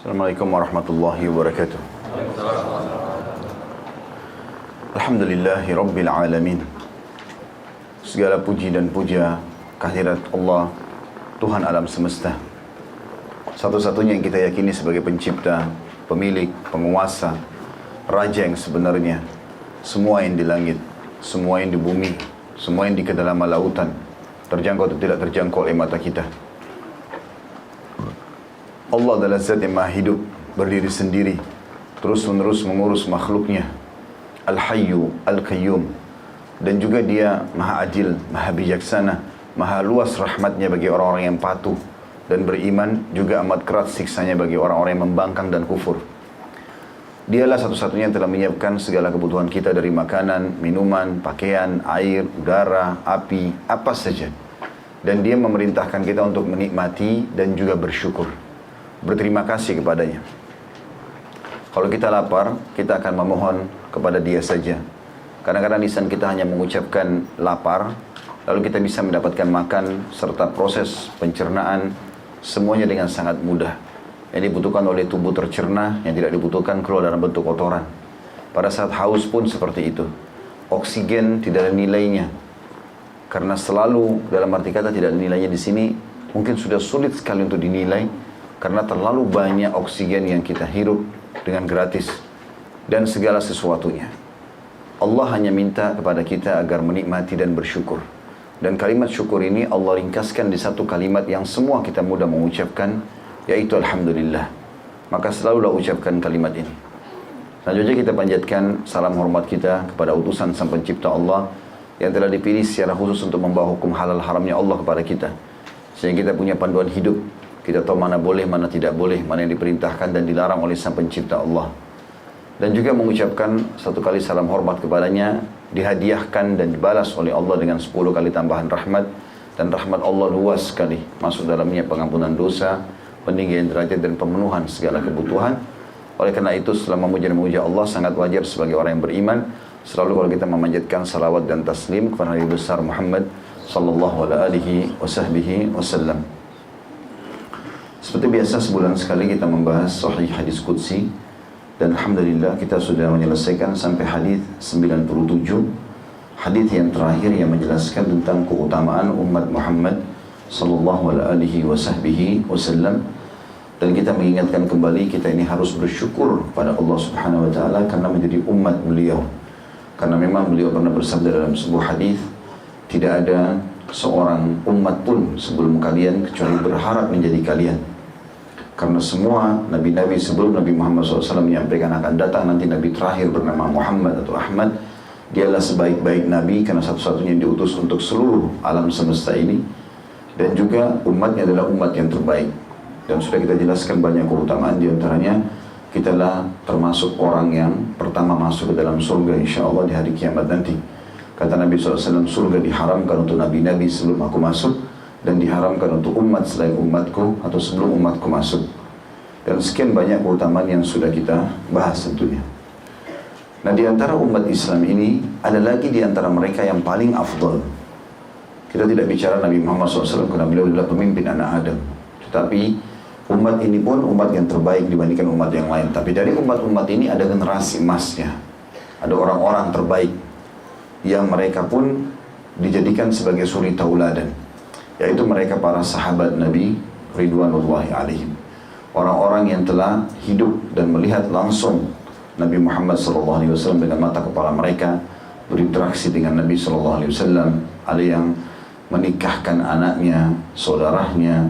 Assalamualaikum warahmatullahi wabarakatuh. Alhamdulillahi rabbil alamin. Segala puji dan puja kehadirat Allah, Tuhan alam semesta, satu-satunya yang kita yakini sebagai pencipta, pemilik, penguasa, raja yang sebenarnya. Semua yang di langit, semua yang di bumi, semua yang di kedalaman lautan, terjangkau atau tidak terjangkau oleh mata kita. Allah adalah zat yang maha hidup, berdiri sendiri, terus-menerus mengurus makhluknya. Al-Hayyu, Al-Qayyum. Dan juga dia maha adil, maha bijaksana, maha luas rahmatnya bagi orang-orang yang patuh dan beriman, juga amat keras siksanya bagi orang-orang yang membangkang dan kufur. Dialah satu-satunya yang telah menyiapkan segala kebutuhan kita dari makanan, minuman, pakaian, air, udara, api, apa saja. Dan dia memerintahkan kita untuk menikmati dan juga bersyukur, berterima kasih kepadanya. Kalau kita lapar, kita akan memohon kepada dia saja. Kadang-kadang lisan kita hanya mengucapkan lapar, lalu kita bisa mendapatkan makan serta proses pencernaan semuanya dengan sangat mudah. Yang dibutuhkan oleh tubuh tercerna, yang tidak dibutuhkan keluar dalam bentuk kotoran. Pada saat haus pun seperti itu. Oksigen tidak ada nilainya, karena selalu dalam arti kata tidak ada nilainya di sini. Mungkin sudah sulit sekali untuk dinilai, karena terlalu banyak oksigen yang kita hirup dengan gratis dan segala sesuatunya. Allah hanya minta kepada kita agar menikmati dan bersyukur. Dan kalimat syukur ini Allah ringkaskan di satu kalimat yang semua kita mudah mengucapkan, yaitu Alhamdulillah. Maka selalulah ucapkan kalimat ini. Selanjutnya kita panjatkan salam hormat kita kepada utusan Sang Pencipta Allah yang telah dipilih secara khusus untuk membawa hukum halal haramnya Allah kepada kita, sehingga kita punya panduan hidup. Kita tahu mana boleh, mana tidak boleh, mana yang diperintahkan dan dilarang oleh Sang Pencipta Allah. Dan juga mengucapkan satu kali salam hormat kepadanya, dihadiahkan dan dibalas oleh Allah dengan 10 kali tambahan rahmat. Dan rahmat Allah luas sekali, masuk dalamnya pengampunan dosa, peninggian derajat dan pemenuhan segala kebutuhan. Oleh karena itu, setelah memuja dan memuja Allah, sangat wajar sebagai orang yang beriman selalu kalau kita memanjatkan salawat dan taslim kepada Nabi besar Muhammad sallallahu alaihi wasallam. Seperti biasa, sebulan sekali kita membahas Sahih Hadis Qudsi, dan Alhamdulillah kita sudah menyelesaikan sampai hadis 97, hadis yang terakhir yang menjelaskan tentang keutamaan umat Muhammad sallallahu alaihi wasallam. Dan kita mengingatkan kembali, kita ini harus bersyukur pada Allah Subhanahu wa taala karena menjadi umat beliau. Karena memang beliau pernah bersabda dalam sebuah hadis, tidak ada seorang umat pun sebelum kalian kecuali berharap menjadi kalian. Karena semua nabi-nabi sebelum Nabi Muhammad SAW menyampaikan akan datang nanti nabi terakhir bernama Muhammad atau Ahmad. Dialah sebaik-baik nabi karena satu-satunya yang diutus untuk seluruh alam semesta ini. Dan juga umatnya adalah umat yang terbaik. Dan sudah kita jelaskan banyak keutamaan, diantaranya kitalah termasuk orang yang pertama masuk ke dalam surga insyaAllah di hari kiamat nanti. Kata Nabi SAW, surga diharamkan untuk nabi-nabi sebelum aku masuk, dan diharamkan untuk umat selain umatku atau sebelum umatku masuk. Dan sekian banyak keutamaan yang sudah kita bahas tentunya. Nah, di antara umat Islam ini ada lagi di antara mereka yang paling afdal. Kita tidak bicara Nabi Muhammad SAW karena beliau adalah pemimpin anak Adam, tetapi umat ini pun umat yang terbaik dibandingkan umat yang lain. Tapi dari umat-umat ini ada generasi emasnya, ada orang-orang terbaik yang mereka pun dijadikan sebagai suri tauladan, yaitu mereka para sahabat Nabi Ridwanullahi alaihim. Orang-orang yang telah hidup dan melihat langsung Nabi Muhammad SAW dengan mata kepala mereka, berinteraksi dengan Nabi SAW. Ada yang menikahkan anaknya, saudaranya.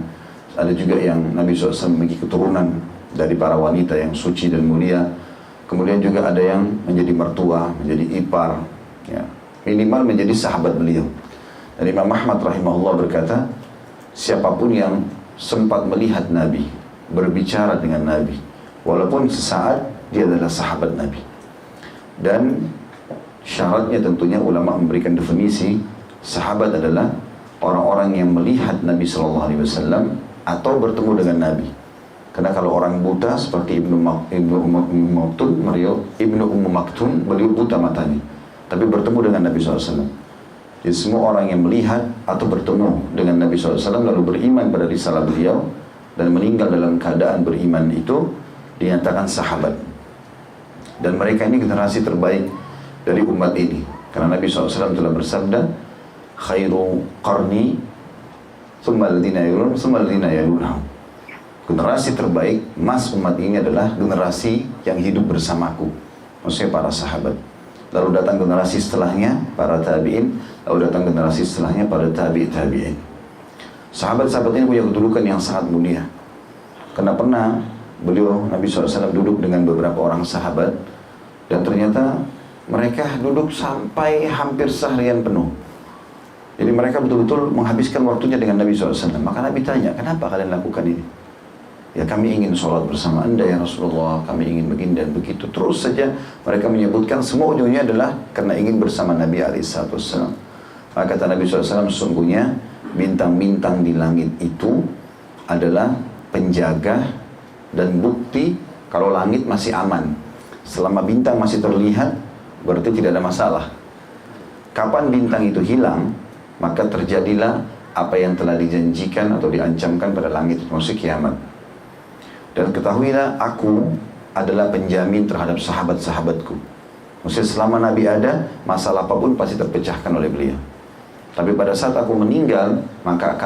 Ada juga yang Nabi SAW memiliki keturunan dari para wanita yang suci dan mulia. Kemudian juga ada yang menjadi mertua, menjadi ipar, ya, minimal menjadi sahabat beliau. Dan Imam Ahmad rahimahullah berkata, siapapun yang sempat melihat Nabi, berbicara dengan Nabi, walaupun sesaat, dia adalah sahabat Nabi. Dan syaratnya tentunya ulama memberikan definisi, sahabat adalah orang-orang yang melihat Nabi SAW atau bertemu dengan Nabi. Karena kalau orang buta seperti Ibnu Ummu Maktum, beliau buta matanya, tapi bertemu dengan Nabi SAW. Jadi semua orang yang melihat atau bertemu dengan Nabi SAW lalu beriman pada risalah beliau dan meninggal dalam keadaan beriman itu dinyatakan sahabat. Dan mereka ini generasi terbaik dari umat ini. Karena Nabi SAW telah bersabda, khairu qarni thumma alladhina yalunhum thumma alladhina yalunhum. Generasi terbaik mas umat ini adalah generasi yang hidup bersamaku, maksudnya para sahabat. Lalu datang generasi setelahnya para tabi'in, lalu datang generasi setelahnya para tabi'in. Sahabat-sahabat ini punya kedudukan yang sangat mulia. Karena pernah beliau Nabi SAW duduk dengan beberapa orang sahabat, dan ternyata mereka duduk sampai hampir seharian penuh. Jadi mereka betul-betul menghabiskan waktunya dengan Nabi SAW. Maka Nabi tanya, kenapa kalian lakukan ini? Ya kami ingin sholat bersama anda ya Rasulullah, kami ingin begini dan begitu. Terus saja mereka menyebutkan semua ujungnya adalah karena ingin bersama Nabi SAW. Maka kata Nabi SAW, sesungguhnya bintang-bintang di langit itu adalah penjaga dan bukti kalau langit masih aman. Selama bintang masih terlihat, berarti tidak ada masalah. Kapan bintang itu hilang, maka terjadilah apa yang telah dijanjikan atau diancamkan pada langit, maksud kiamat. Dan ketahuilah aku adalah penjamin terhadap sahabat-sahabatku. Maksudnya selama Nabi ada, masalah apapun pasti terpecahkan oleh beliau. Tapi pada saat aku meninggal, maka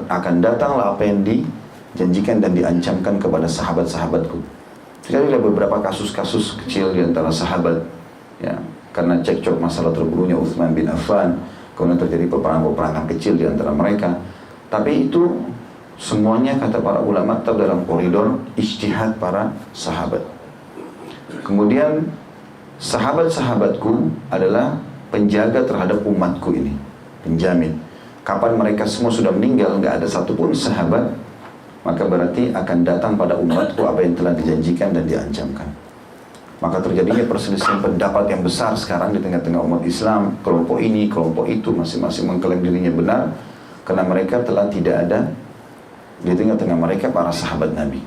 akan datanglah apa yang dijanjikan dan diancamkan kepada sahabat-sahabatku. Jadi ada beberapa kasus-kasus kecil di antara sahabat, ya, karena cekcok masalah terbunuhnya Utsman bin Affan, kemudian terjadi peperangan-peperangan kecil di antara mereka. Tapi itu semuanya kata para ulama tetap dalam koridor ijtihad para sahabat. Kemudian sahabat-sahabatku adalah penjaga terhadap umatku ini, penjamin. Kapan mereka semua sudah meninggal, nggak ada satupun sahabat, maka berarti akan datang pada umatku apa yang telah dijanjikan dan diancamkan. Maka terjadinya perselisihan pendapat yang besar sekarang di tengah-tengah umat Islam. Kelompok ini, kelompok itu, masing-masing mengklaim dirinya benar, karena mereka telah tidak ada di tengah-tengah mereka para sahabat Nabi.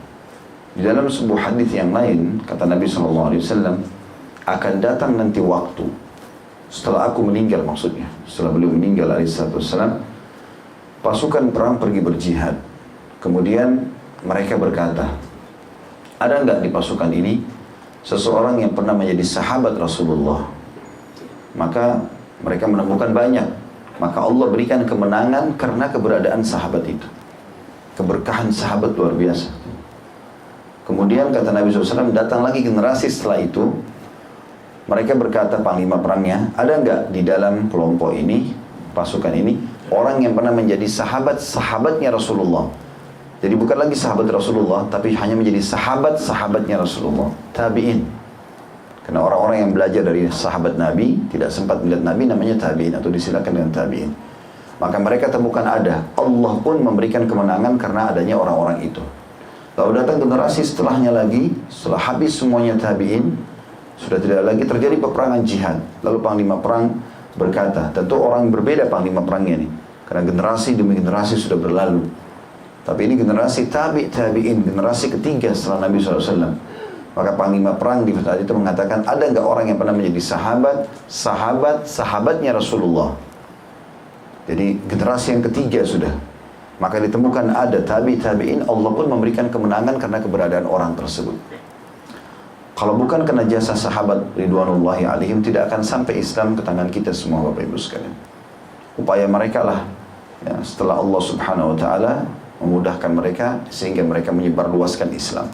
Di dalam sebuah hadis yang lain, kata Nabi SAW, akan datang nanti waktu, setelah aku meninggal maksudnya, setelah beliau meninggal alaihissalam, pasukan perang pergi berjihad. Kemudian mereka berkata, ada enggak di pasukan ini seseorang yang pernah menjadi sahabat Rasulullah? Maka mereka menemukan banyak. Maka Allah berikan kemenangan karena keberadaan sahabat itu. Keberkahan sahabat luar biasa. Kemudian kata Nabi SAW, datang lagi generasi setelah itu. Mereka berkata panglima perangnya, ada enggak di dalam kelompok ini, pasukan ini, orang yang pernah menjadi sahabatnya Rasulullah? Jadi bukan lagi sahabat Rasulullah, tapi hanya menjadi sahabatnya Rasulullah, tabi'in. Karena orang-orang yang belajar dari sahabat Nabi, tidak sempat melihat Nabi, namanya tabi'in, atau disilakan dengan tabi'in. Maka mereka temukan ada. Allah pun memberikan kemenangan karena adanya orang-orang itu. Lalu datang generasi setelahnya lagi, setelah habis semuanya tabi'in, sudah tidak lagi terjadi peperangan jihad. Lalu panglima perang berkata, tentu orang berbeda panglima perangnya ini, karena generasi demi generasi sudah berlalu. Tapi ini generasi tabi'in, generasi ketiga setelah Nabi SAW. Maka panglima perang di saat itu mengatakan, ada enggak orang yang pernah menjadi sahabatnya Rasulullah? Jadi generasi yang ketiga sudah. Maka ditemukan ada tabi'in, Allah pun memberikan kemenangan karena keberadaan orang tersebut. Kalau bukan karena jasa sahabat ridwanullahi alaihim, tidak akan sampai Islam ke tangan kita semua Bapak Ibu sekalian. Upaya mereka lah, ya, setelah Allah Subhanahu wa ta'ala memudahkan mereka sehingga mereka menyebarluaskan Islam.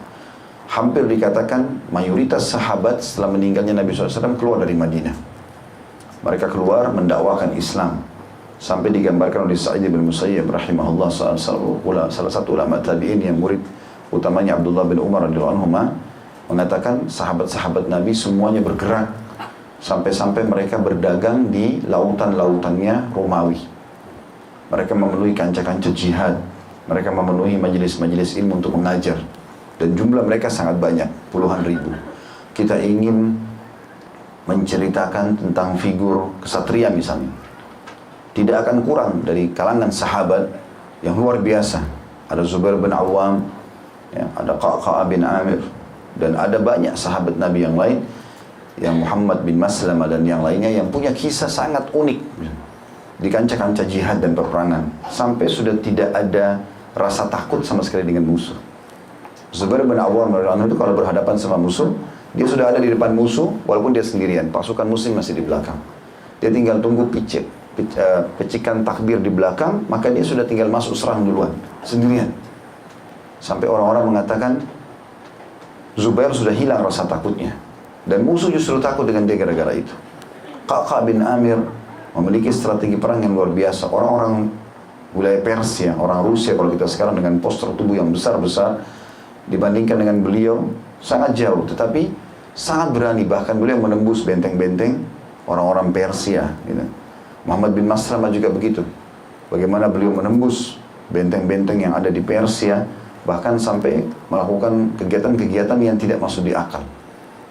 Hampir dikatakan mayoritas sahabat setelah meninggalnya Nabi SAW keluar dari Madinah. Mereka keluar mendakwakan Islam. Sampai digambarkan oleh Sa'id bin Musayyib rahimahullah, salah satu ulama tabi'in yang murid utamanya Abdullah bin Umar radhiyallahu anhu, mengatakan sahabat-sahabat Nabi semuanya bergerak sampai-sampai mereka berdagang di lautan-lautannya Romawi. Mereka memenuhi kancah-kancah jihad, mereka memenuhi majelis-majelis ilmu untuk mengajar, dan jumlah mereka sangat banyak, puluhan ribu. Kita ingin menceritakan tentang figur kesatria misalnya, tidak akan kurang dari kalangan sahabat yang luar biasa. Ada Zubair bin Awam, ya, ada Qa'qa' bin Amir, dan ada banyak sahabat Nabi yang lain, yang Muhammad bin Maslamah dan yang lainnya yang punya kisah sangat unik di kancah-kancah jihad dan peperangan, sampai sudah tidak ada rasa takut sama sekali dengan musuh. Zubair bin Awwam radhiyallahu anhu itu kalau berhadapan sama musuh, dia sudah ada di depan musuh, walaupun dia sendirian. Pasukan muslim masih di belakang. Dia tinggal tunggu pecikan takbir di belakang, maka dia sudah tinggal masuk serang duluan, sendirian. Sampai orang-orang mengatakan, Zubair sudah hilang rasa takutnya. Dan musuh justru takut dengan dia gara-gara itu. Qa'qa' bin Amir memiliki strategi perang yang luar biasa. Orang-orang wilayah Persia, orang Rusia kalau kita sekarang dengan postur tubuh yang besar-besar, dibandingkan dengan beliau sangat jauh, tetapi sangat berani. Bahkan beliau menembus benteng-benteng orang-orang Persia gitu. Muhammad bin Maslamah juga begitu. Bagaimana beliau menembus benteng-benteng yang ada di Persia, bahkan sampai melakukan kegiatan-kegiatan yang tidak masuk di akal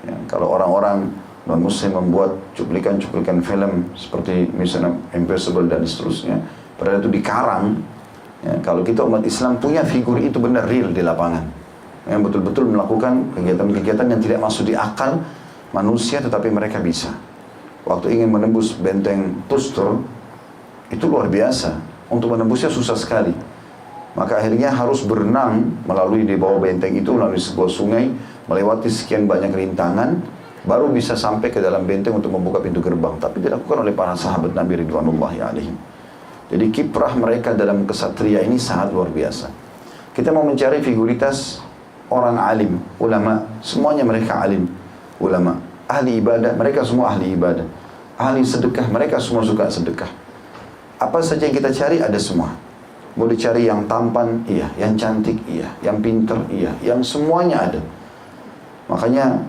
ya, kalau orang-orang non-muslim membuat cuplikan-cuplikan film seperti Mission Impossible dan seterusnya, padahal itu dikarang ya, kalau kita umat Islam punya figur itu benar real di lapangan yang betul-betul melakukan kegiatan-kegiatan yang tidak masuk di akal manusia, tetapi mereka bisa. Waktu ingin menembus benteng Tustur itu luar biasa, untuk menembusnya susah sekali. Maka akhirnya harus berenang melalui di bawah benteng itu, melalui sebuah sungai, melewati sekian banyak rintangan, baru bisa sampai ke dalam benteng untuk membuka pintu gerbang. Tapi dilakukan oleh para sahabat Nabi Ridwanullahi alaihim. Jadi kiprah mereka dalam kesatria ini sangat luar biasa. Kita mau mencari figuritas orang alim, ulama, semuanya mereka alim, ulama. Ahli ibadah, mereka semua ahli ibadah. Ahli sedekah, mereka semua suka sedekah. Apa saja yang kita cari ada semua. Mau dicari yang tampan, iya. Yang cantik, iya. Yang pintar, iya. Yang semuanya ada. Makanya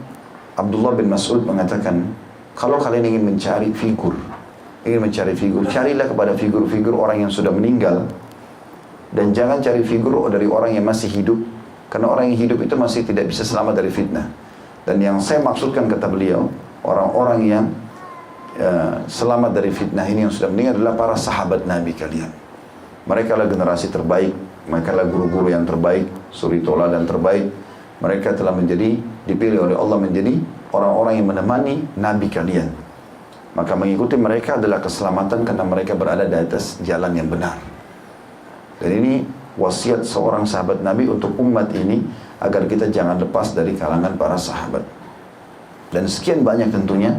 Abdullah bin Mas'ud mengatakan, kalau kalian ingin mencari figur, carilah kepada figur-figur orang yang sudah meninggal. Dan jangan cari figur dari orang yang masih hidup. Karena orang yang hidup itu masih tidak bisa selamat dari fitnah. Dan yang saya maksudkan, kata beliau, orang-orang yang selamat dari fitnah ini yang sudah meninggal adalah para sahabat Nabi kalian. Mereka adalah generasi terbaik, mereka adalah guru-guru yang terbaik, suri toladan terbaik. Mereka telah dipilih oleh Allah menjadi orang-orang yang menemani Nabi kalian. Maka mengikuti mereka adalah keselamatan karena mereka berada di atas jalan yang benar. Dan ini wasiat seorang sahabat Nabi untuk umat ini, agar kita jangan lepas dari kalangan para sahabat. Dan sekian banyak tentunya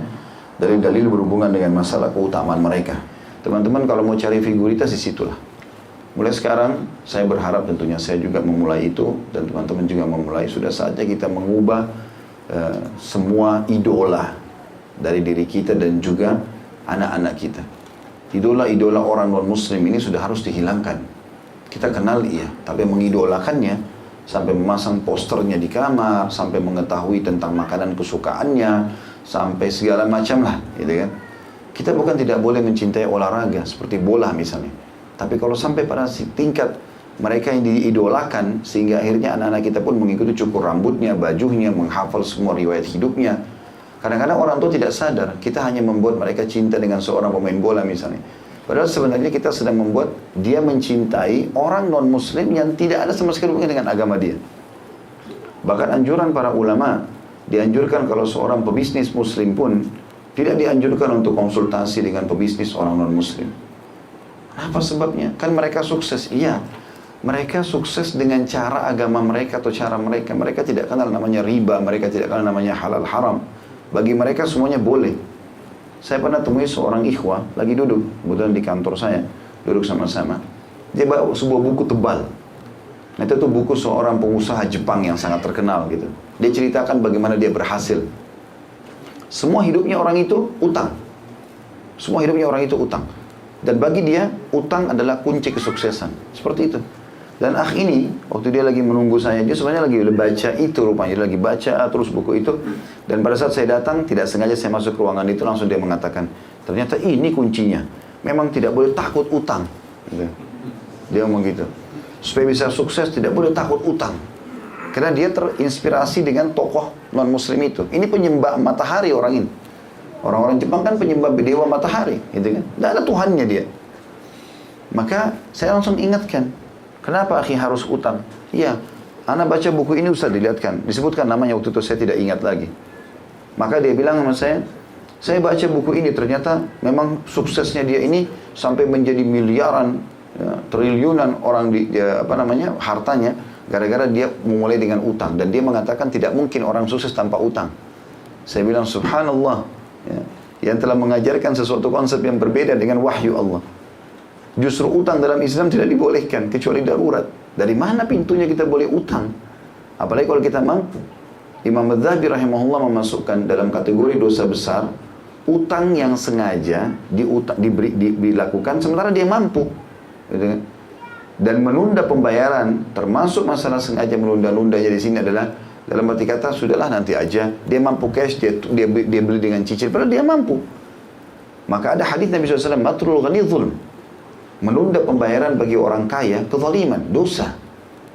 dari dalil berhubungan dengan masalah keutamaan mereka. Teman-teman kalau mau cari figuritas di situlah. Mulai sekarang saya berharap tentunya saya juga memulai itu, dan teman-teman juga memulai. Sudah saatnya kita mengubah semua idola dari diri kita dan juga anak-anak kita. Idola-idola orang non-muslim ini sudah harus dihilangkan. Kita kenal iya, tapi mengidolakannya sampai memasang posternya di kamar, sampai mengetahui tentang makanan kesukaannya, sampai segala macam lah, gitu kan. Kita bukan tidak boleh mencintai olahraga seperti bola misalnya. Tapi kalau sampai pada tingkat mereka yang diidolakan, sehingga akhirnya anak-anak kita pun mengikuti cukur rambutnya, bajunya, menghafal semua riwayat hidupnya. Kadang-kadang orang tua tidak sadar, kita hanya membuat mereka cinta dengan seorang pemain bola misalnya. Padahal sebenarnya kita sedang membuat dia mencintai orang non-muslim yang tidak ada sama sekali hubungannya dengan agama dia. Bahkan anjuran para ulama, dianjurkan kalau seorang pebisnis muslim pun tidak dianjurkan untuk konsultasi dengan pebisnis orang non-muslim. Apa sebabnya? Kan mereka sukses. Iya, mereka sukses dengan cara agama mereka atau cara mereka. Mereka tidak kenal namanya riba, mereka tidak kenal namanya halal haram. Bagi mereka semuanya boleh. Saya pernah temui seorang ikhwah lagi duduk, kebetulan di kantor saya, duduk sama-sama. Dia bawa sebuah buku tebal. Nah, itu tuh buku seorang pengusaha Jepang yang sangat terkenal gitu. Dia ceritakan bagaimana dia berhasil. Semua hidupnya orang itu utang. Semua hidupnya orang itu utang. Dan bagi dia, utang adalah kunci kesuksesan. Seperti itu. Dan akh ini, waktu dia lagi menunggu saya, dia sebenarnya lagi baca itu rupanya. Dia lagi baca terus buku itu. Dan pada saat saya datang, tidak sengaja saya masuk ke ruangan itu, langsung dia mengatakan, ternyata ini kuncinya. Memang tidak boleh takut utang. Gitu. Dia ngomong gitu. Supaya bisa sukses, tidak boleh takut utang. Karena dia terinspirasi dengan tokoh non-muslim itu. Ini penyembah matahari orang ini. Orang-orang Jepang kan penyembah dewa matahari, gitu kan? Tidak ada Tuhannya dia. Maka saya langsung ingatkan, kenapa akhi harus utang? Iya, anak baca buku ini Ustaz, dilihatkan. Disebutkan namanya waktu itu, saya tidak ingat lagi. Maka dia bilang sama saya baca buku ini, ternyata memang suksesnya dia ini sampai menjadi miliaran Ya, triliunan orang hartanya gara-gara dia memulai dengan utang, dan dia mengatakan tidak mungkin orang sukses tanpa utang. Saya bilang subhanallah, ya, yang telah mengajarkan sesuatu konsep yang berbeda dengan wahyu Allah. Justru utang dalam Islam tidak dibolehkan kecuali darurat. Dari mana pintunya kita boleh utang? Apalagi kalau kita mampu. Imam Adz-Dzahabi rahimahullah memasukkan dalam kategori dosa besar utang yang sengaja dilakukan sementara dia mampu. Gitu kan? Dan menunda pembayaran, termasuk masalah sengaja menunda-nundanya di sini adalah dalam arti kata sudahlah nanti aja, dia mampu cash, dia beli dengan cicil, padahal dia mampu. Maka ada hadis Nabi SAW, matrul ghani zulm, menunda pembayaran bagi orang kaya kezaliman, dosa.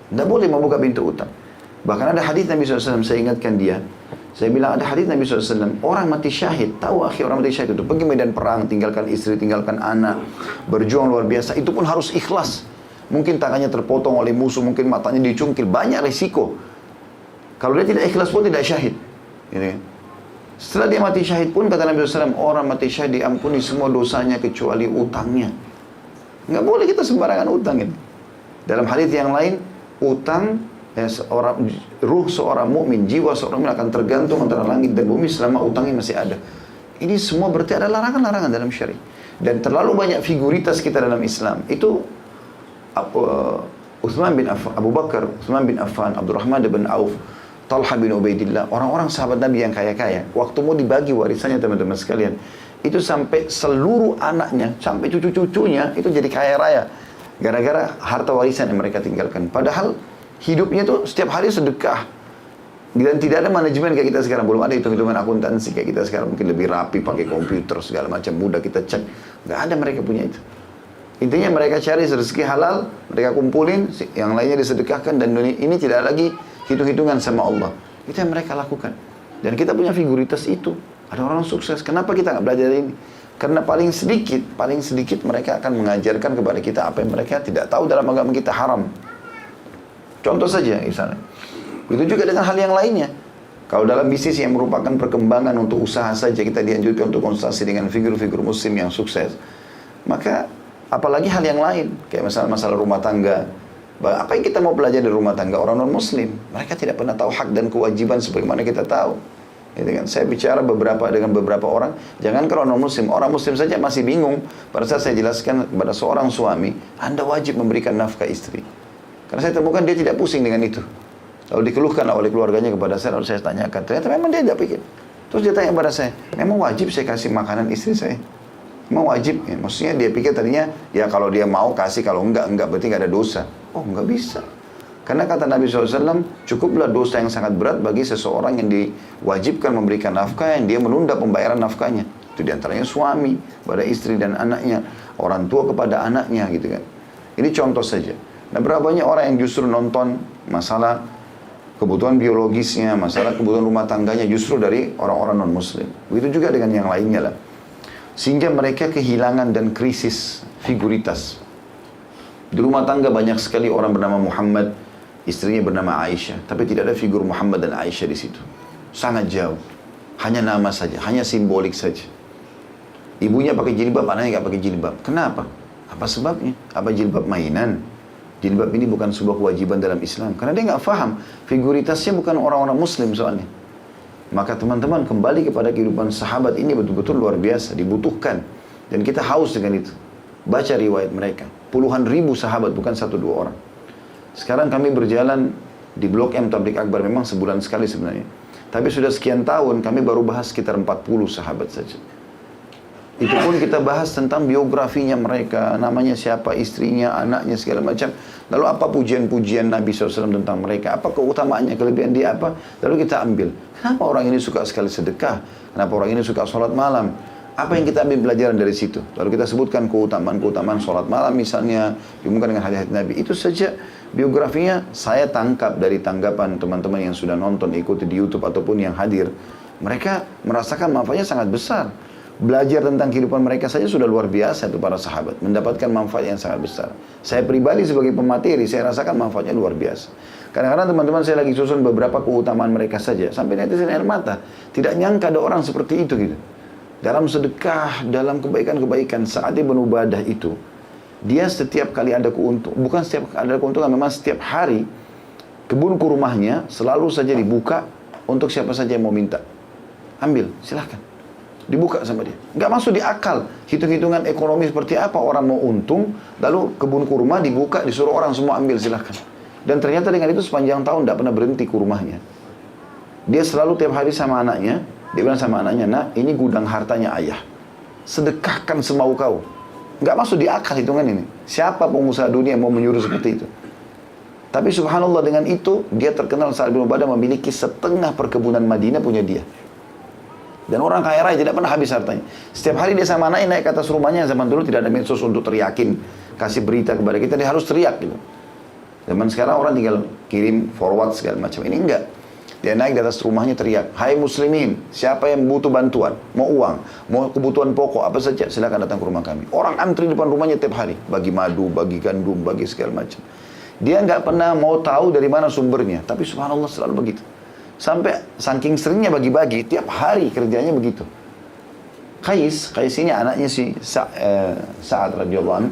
Tidak boleh membuka pintu utang. Bahkan ada hadis Nabi SAW, saya ingatkan dia, saya bilang ada hadis Nabi SAW, orang mati syahid, tahu akhir orang mati syahid itu, pergi medan perang, tinggalkan istri, tinggalkan anak, berjuang luar biasa, itu pun harus ikhlas. Mungkin tangannya terpotong oleh musuh, mungkin matanya dicungkil, banyak risiko. Kalau dia tidak ikhlas pun tidak syahid. Gitu. Setelah dia mati syahid pun, kata Nabi SAW, orang mati syahid diampuni semua dosanya kecuali utangnya. Nggak boleh kita sembarangan utang. Gitu. Dalam hadis yang lain, utang, ruh seorang mukmin, jiwa seorang mukmin akan tergantung antara langit dan bumi selama utangnya masih ada. Ini semua berarti ada larangan-larangan dalam syariat. Dan terlalu banyak figuritas kita dalam Islam. Itu Utsman bin Affan, Abu Bakar, Utsman bin Affan, Abdurrahman bin Auf, Talha bin Ubaidillah, orang-orang sahabat Nabi yang kaya-kaya. Waktu mau dibagi warisannya teman-teman sekalian, itu sampai seluruh anaknya, sampai cucu-cucunya itu jadi kaya raya. Gara-gara harta warisan yang mereka tinggalkan. Padahal hidupnya tuh setiap hari sedekah. Dan tidak ada manajemen kayak kita sekarang. Belum ada hitung-hitungan akuntansi kayak kita sekarang. Mungkin lebih rapi, pakai komputer, segala macam. Mudah kita cek. Nggak ada mereka punya itu. Intinya mereka cari rezeki halal, mereka kumpulin, yang lainnya disedekahkan, dan ini tidak lagi hitung-hitungan sama Allah. Itu yang mereka lakukan. Dan kita punya figuritas itu. Ada orang sukses. Kenapa kita nggak belajar ini? Karena paling sedikit mereka akan mengajarkan kepada kita apa yang mereka tidak tahu dalam agama kita haram. Contoh saja misalnya. Itu juga dengan hal yang lainnya. Kalau dalam bisnis yang merupakan perkembangan untuk usaha saja kita dianjurkan untuk konsultasi dengan figur-figur muslim yang sukses. Maka apalagi hal yang lain, kayak masalah rumah tangga. Apa yang kita mau belajar dari rumah tangga orang non-muslim? Mereka tidak pernah tahu hak dan kewajiban sebagaimana kita tahu. Gitu kan? Saya bicara dengan beberapa orang, jangan kalau non-muslim, orang muslim saja masih bingung. Pada saat saya jelaskan kepada seorang suami, Anda wajib memberikan nafkah istri. Karena saya temukan dia tidak pusing dengan itu. Lalu dikeluhkan oleh keluarganya kepada saya, lalu saya tanyakan. Ternyata memang dia tidak pikir. Terus dia tanya kepada saya, memang wajib saya kasih makanan istri saya? Memang wajib? Ya, maksudnya dia pikir tadinya, ya kalau dia mau kasih, kalau enggak, berarti enggak ada dosa. Oh, enggak bisa. Karena kata Nabi SAW, cukuplah dosa yang sangat berat bagi seseorang yang diwajibkan memberikan nafkah, yang dia menunda pembayaran nafkahnya. Itu diantaranya suami, pada istri dan anaknya, orang tua kepada anaknya gitu kan. Ini contoh saja. Nah, berapa banyak orang yang justru nonton masalah kebutuhan biologisnya, masalah kebutuhan rumah tangganya justru dari orang-orang non-muslim. Begitu juga dengan yang lainnya lah. Sehingga mereka kehilangan dan krisis figuritas. Di rumah tangga banyak sekali orang bernama Muhammad, istrinya bernama Aisyah, tapi tidak ada figur Muhammad dan Aisyah di situ. Sangat jauh. Hanya nama saja, hanya simbolik saja. Ibunya pakai jilbab, anaknya nggak pakai jilbab. Kenapa? Apa sebabnya? Apa jilbab mainan? Jilbab ini bukan sebuah kewajiban dalam Islam. Karena dia nggak paham. Figuritasnya bukan orang-orang Muslim soalnya. Maka teman-teman kembali kepada kehidupan sahabat ini betul-betul luar biasa, dibutuhkan. Dan kita haus dengan itu. Baca riwayat mereka. Puluhan ribu sahabat, bukan 1-2 orang. Sekarang kami berjalan di Blok M Tablik Akbar, memang sebulan sekali sebenarnya. Tapi sudah sekian tahun kami baru bahas sekitar 40 sahabat saja. Itu pun kita bahas tentang biografinya mereka, namanya siapa, istrinya, anaknya, segala macam. Lalu apa pujian-pujian Nabi SAW tentang mereka, apa keutamaannya, kelebihan dia apa. Lalu kita ambil, kenapa orang ini suka sekali sedekah, kenapa orang ini suka sholat malam. Apa yang kita ambil pelajaran dari situ? Lalu kita sebutkan keutamaan sholat malam misalnya, dihubungkan dengan hadis Nabi. Itu saja biografinya saya tangkap dari tanggapan teman-teman yang sudah nonton, ikuti di YouTube ataupun yang hadir. Mereka merasakan manfaatnya sangat besar. Belajar tentang kehidupan mereka saja sudah luar biasa itu para sahabat. Mendapatkan manfaat yang sangat besar. Saya pribadi sebagai pemateri, saya rasakan manfaatnya luar biasa. Kadang-kadang teman-teman saya lagi susun beberapa keutamaan mereka saja. Sampai netizen air mata. Tidak nyangka ada orang seperti itu gitu. Dalam sedekah, dalam kebaikan-kebaikan, saat dia beribadah itu, Dia setiap kali ada keuntungan, bukan setiap kali ada keuntungan, memang setiap hari kebun kurmanya selalu saja dibuka untuk siapa saja yang mau minta. Ambil, silahkan. Dibuka sama dia. Nggak masuk di akal. Hitung-hitungan ekonomi seperti apa orang mau untung, lalu kebun kurma dibuka, disuruh orang semua ambil, silahkan. Dan ternyata dengan itu sepanjang tahun tidak pernah berhenti kurmanya. Dia selalu tiap hari sama anaknya, dia bilang sama anaknya, nak, ini gudang hartanya ayah. Sedekahkan semau kau. Nggak masuk di akal hitungan ini. Siapa pengusaha dunia yang mau menyuruh seperti itu? Tapi subhanallah dengan itu, dia terkenal Sa'ad bin Ubadah memiliki setengah perkebunan Madinah punya dia. Dan orang kaya raya tidak pernah habis hartanya. Setiap hari dia sama anaknya naik ke atas rumahnya. Zaman dulu tidak ada medsos untuk teriakin, kasih berita kepada kita, dia harus teriak gitu. Zaman sekarang orang tinggal kirim forward segala macam. Ini enggak. Dia naik di atas rumahnya teriak, hai muslimin, siapa yang butuh bantuan, mau uang, mau kebutuhan pokok, apa saja, silakan datang ke rumah kami. Orang antri depan rumahnya tiap hari, bagi madu, bagi gandum, bagi segala macam. Dia nggak pernah mau tahu dari mana sumbernya, tapi subhanallah selalu begitu. Sampai saking seringnya bagi-bagi, tiap hari kerjanya begitu. Qais ini anaknya si Sa'ad radhiyallahu anhu,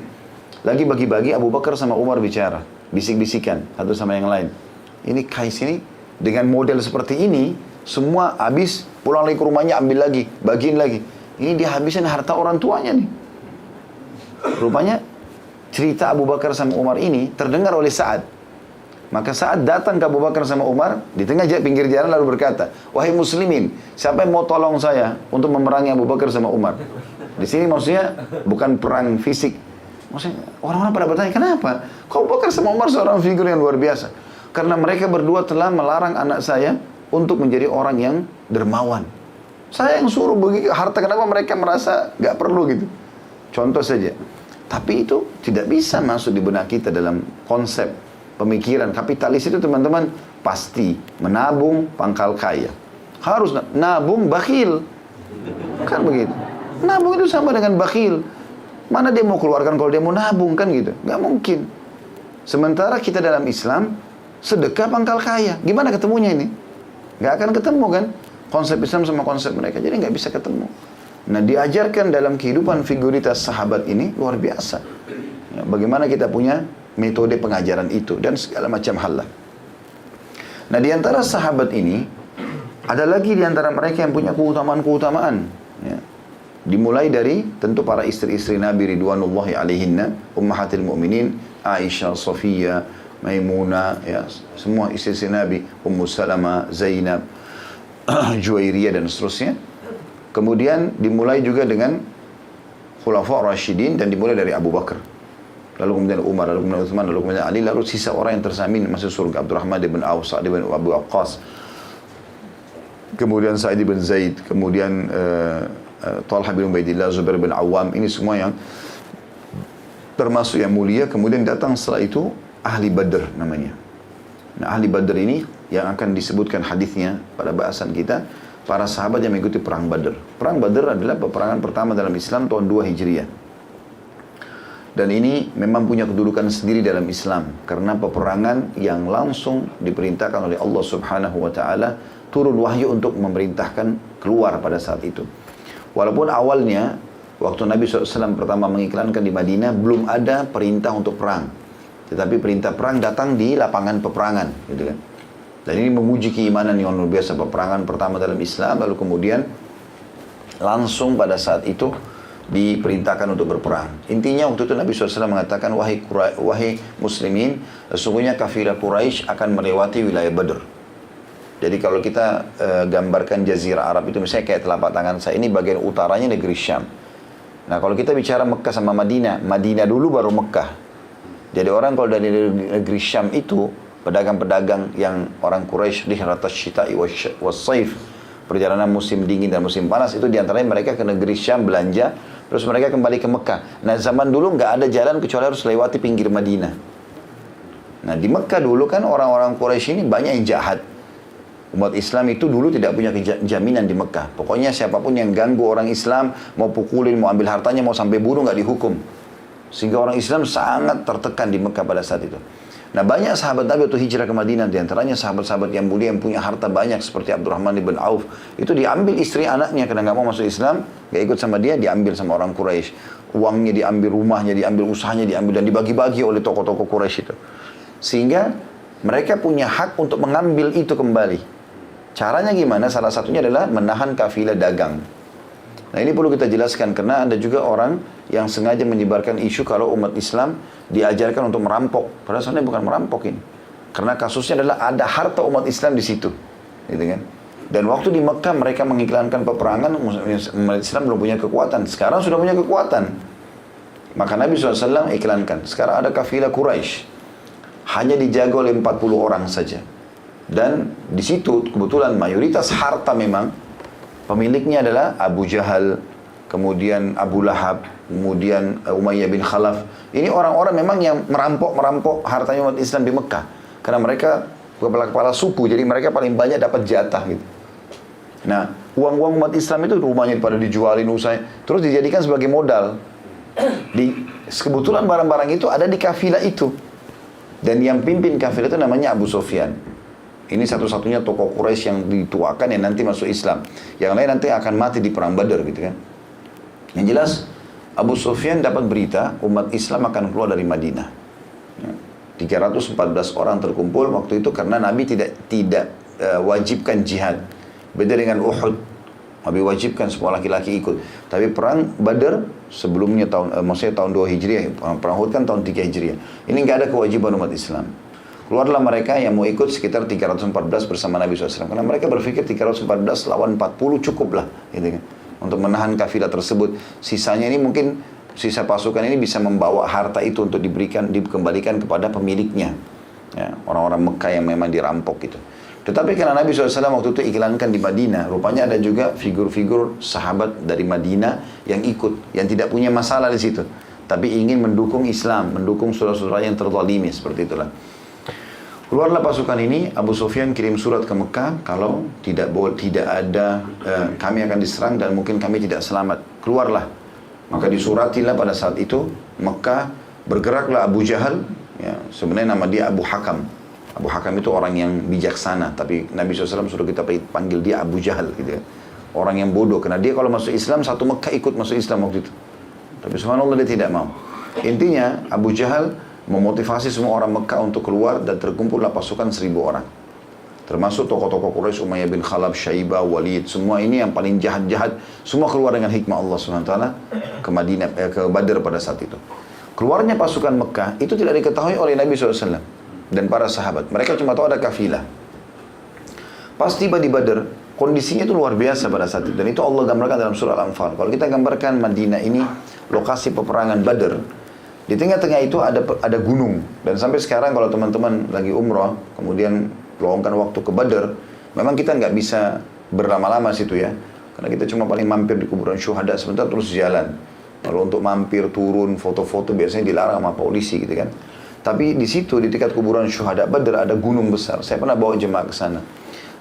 lagi bagi-bagi, Abu Bakar sama Umar bicara, bisik-bisikan satu sama yang lain. Ini Qais ini dengan model seperti ini, semua habis, pulang lagi ke rumahnya, ambil lagi, bagiin lagi. Ini dia habisin harta orang tuanya nih. Rupanya cerita Abu Bakar sama Umar ini terdengar oleh Sa'ad. Maka Sa'ad datang ke Abu Bakar sama Umar di tengah pinggir jalan lalu berkata, wahai muslimin, siapa yang mau tolong saya untuk memerangi Abu Bakar sama Umar? Di sini maksudnya bukan perang fisik. Maksudnya orang-orang pada bertanya, kenapa? Kok Abu Bakar sama Umar seorang figur yang luar biasa? Karena mereka berdua telah melarang anak saya untuk menjadi orang yang dermawan. Saya yang suruh bagi harta, kenapa mereka merasa gak perlu gitu? Contoh saja. Tapi itu tidak bisa masuk di benak kita dalam konsep pemikiran kapitalis itu, teman-teman, pasti menabung pangkal kaya. Harus nabung bakhil. Kan begitu. Nabung itu sama dengan bakhil. Mana dia mau keluarkan kalau dia mau nabung kan gitu. Nggak mungkin. Sementara kita dalam Islam sedekah pangkal kaya. Gimana ketemunya ini? Nggak akan ketemu kan? Konsep Islam sama konsep mereka. Jadi nggak bisa ketemu. Nah, diajarkan dalam kehidupan figuritas sahabat ini luar biasa. Ya, bagaimana kita punya metode pengajaran itu dan segala macam hal lah. Nah, di antara sahabat ini ada lagi di antara mereka yang punya keutamaan-keutamaan. Ya. Dimulai dari tentu para istri-istri Nabi ridwanullahi alaihinna, ummahatil mu'minin, Aisyah, Safiyah, Maimunah, ya, semua istri-istri Nabi, Ummu Salamah, Zainab, Juwairiyah dan seterusnya. Kemudian dimulai juga dengan Khulafa' Rasyidin dan dimulai dari Abu Bakar. Lalu kemudian Umar, lalu kemudian Utsman, lalu kemudian Ali, lalu sisa orang yang tersamin masuk surga, Abdurrahman bin Auf, Sa'd bin Abu Waqqas, kemudian Sa'id bin Zaid, kemudian Talha bin Ubaidillah, Zubair bin Awam. Ini semua yang termasuk yang mulia. Kemudian datang setelah itu Ahli Badr namanya. Nah, Ahli Badr ini yang akan disebutkan hadisnya pada bahasan kita, para sahabat yang mengikuti perang Badr. Perang Badr adalah peperangan pertama dalam Islam tahun 2 Hijriah. Dan ini memang punya kedudukan sendiri dalam Islam. Karena peperangan yang langsung diperintahkan oleh Allah Subhanahu wa ta'ala, turun wahyu untuk memerintahkan keluar pada saat itu. Walaupun awalnya, waktu Nabi SAW pertama mengiklankan di Madinah, belum ada perintah untuk perang. Tetapi perintah perang datang di lapangan peperangan. Gitu kan. Dan ini menguji keimanan yang luar biasa. Peperangan pertama dalam Islam, lalu kemudian langsung pada saat itu diperintahkan untuk berperang. Intinya waktu itu Nabi SAW mengatakan, wahai muslimin, sesungguhnya kafilah Quraisy akan melewati wilayah Badr. Jadi kalau kita gambarkan Jazirah Arab itu, misalnya kayak telapak tangan saya, ini bagian utaranya negeri Syam. Nah, kalau kita bicara Mekah sama Madinah, Madinah dulu baru Mekah. Jadi orang kalau dari negeri Syam itu, pedagang-pedagang yang orang Quraisy, rihratas syita'i was-saif, perjalanan musim dingin dan musim panas, itu diantaranya mereka ke negeri Syam belanja, terus mereka kembali ke Mekah. Nah, zaman dulu nggak ada jalan kecuali harus lewati pinggir Madinah. Nah, di Mekah dulu kan orang-orang Quraisy ini banyak yang jahat. Umat Islam itu dulu tidak punya jaminan di Mekah. Pokoknya siapapun yang ganggu orang Islam, mau pukulin, mau ambil hartanya, mau sampai bunuh, nggak dihukum. Sehingga orang Islam sangat tertekan di Mekah pada saat itu. Nah, banyak sahabat Nabi waktu hijrah ke Madinah, diantaranya sahabat-sahabat yang mulia yang punya harta banyak seperti Abdurrahman bin Auf, itu diambil istri anaknya karena nggak mau masuk Islam, nggak ikut sama dia, diambil sama orang Quraisy. uangnya diambil, rumahnya diambil, usahanya diambil, dan dibagi-bagi oleh tokoh-tokoh Quraisy itu. Sehingga mereka punya hak untuk mengambil itu kembali. Caranya gimana? Salah satunya adalah menahan kafilah dagang. Nah ini perlu kita jelaskan karena ada juga orang yang sengaja menyebarkan isu kalau umat Islam diajarkan untuk merampok. Padahal sebenarnya bukan merampok ini. Karena kasusnya adalah ada harta umat Islam di situ. Gitu kan? Dan waktu di Mekah mereka mengiklankan peperangan, umat Islam belum punya kekuatan. Sekarang sudah punya kekuatan. Maka Nabi SAW iklankan, sekarang ada kafilah Quraisy. Hanya dijaga oleh 40 orang saja. Dan di situ kebetulan mayoritas harta memang pemiliknya adalah Abu Jahal, kemudian Abu Lahab, kemudian Umayyah bin Khalaf. Ini orang-orang memang yang merampok hartanya umat Islam di Mekah. Karena mereka kepala-kepala suku, jadi mereka paling banyak dapat jatah gitu. Nah, uang-uang umat Islam itu rumahnya pada dijualin usai, terus dijadikan sebagai modal. Kebetulan barang-barang itu ada di kafilah itu. Dan yang pimpin kafilah itu namanya Abu Sufyan. Ini satu-satunya tokoh Quraisy yang dituakan yang nanti masuk Islam. Yang lain nanti akan mati di perang Badar gitu kan. Yang jelas Abu Sufyan dapat berita umat Islam akan keluar dari Madinah. 314 orang terkumpul waktu itu karena Nabi tidak wajibkan jihad. Beda dengan Uhud. Nabi wajibkan semua laki-laki ikut. Tapi perang Badar sebelumnya maksudnya tahun 2 Hijriah, perang Uhud kan tahun 3 Hijriah. Ini enggak ada kewajiban umat Islam. Keluarlah mereka yang mau ikut sekitar 314 bersama Nabi SAW. Karena mereka berpikir 314 lawan 40 cukup lah. Gitu kan. Untuk menahan kafilah tersebut. Sisanya ini mungkin, sisa pasukan ini bisa membawa harta itu untuk dikembalikan kepada pemiliknya. Ya, orang-orang Mekah yang memang dirampok gitu. Tetapi karena Nabi SAW waktu itu iklankan di Madinah, rupanya ada juga figur-figur sahabat dari Madinah yang ikut, yang tidak punya masalah di situ. Tapi ingin mendukung Islam, mendukung saudara-saudara yang terzalimi, seperti itulah. Keluarlah pasukan ini, Abu Sufyan kirim surat ke Mekah, kalau tidak ada, kami akan diserang dan mungkin kami tidak selamat. Keluarlah. Maka disuratilah pada saat itu, Mekah, bergeraklah Abu Jahal, ya, sebenarnya nama dia Abu Hakam. Abu Hakam itu orang yang bijaksana, tapi Nabi SAW suruh kita panggil dia Abu Jahal gitu ya. Orang yang bodoh, karena dia kalau masuk Islam, satu Mekah ikut masuk Islam waktu itu. Tapi subhanallah dia tidak mau. Intinya Abu Jahal memotivasi semua orang Mekah untuk keluar dan terkumpullah pasukan 1000 orang. Termasuk tokoh-tokoh Quraisy, Umayyah bin Khalaf, Syaibah, Walid, semua ini yang paling jahat-jahat, semua keluar dengan hikmah Allah SWT ke Madinah, ke Badar pada saat itu. Keluarnya pasukan Mekah itu tidak diketahui oleh Nabi SAW dan para sahabat. Mereka cuma tahu ada kafilah. Pas tiba di Badar, kondisinya itu luar biasa pada saat itu. Dan itu Allah gambarkan dalam surah Al-Anfal. Kalau kita gambarkan Madinah ini, lokasi peperangan Badar, di tengah-tengah itu ada gunung. Dan sampai sekarang kalau teman-teman lagi umrah, kemudian luangkan waktu ke Badar, memang kita nggak bisa berlama-lama situ ya. Karena kita cuma paling mampir di kuburan syuhada sebentar terus jalan. Kalau untuk mampir, turun, foto-foto biasanya dilarang sama polisi gitu kan. Tapi di situ, di dekat kuburan syuhada Badar ada gunung besar. Saya pernah bawa jemaah ke sana.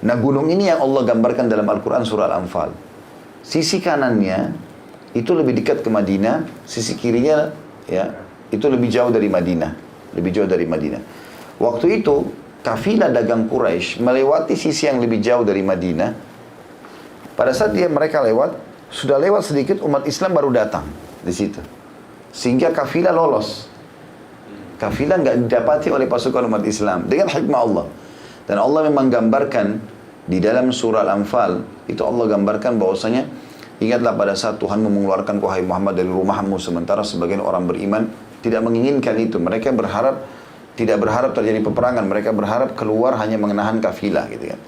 Nah gunung ini yang Allah gambarkan dalam Al-Quran surah Al-Anfal. Sisi kanannya itu lebih dekat ke Madinah, sisi kirinya ya itu lebih jauh dari Madinah. Lebih jauh dari Madinah. Waktu itu kafilah dagang Quraisy melewati sisi yang lebih jauh dari Madinah. Pada saat mereka lewat, sudah lewat sedikit umat Islam baru datang di situ. Sehingga kafilah lolos. Kafilah nggak didapati oleh pasukan umat Islam dengan hikmah Allah. Dan Allah memang gambarkan di dalam surah Al-Anfal itu Allah gambarkan bahwasanya ingatlah pada saat Tuhan mengeluarkan wahai Muhammad dari rumahmu sementara sebagian orang beriman tidak menginginkan itu. Mereka tidak berharap terjadi peperangan. Mereka berharap keluar hanya menahan kafilah gitu kan.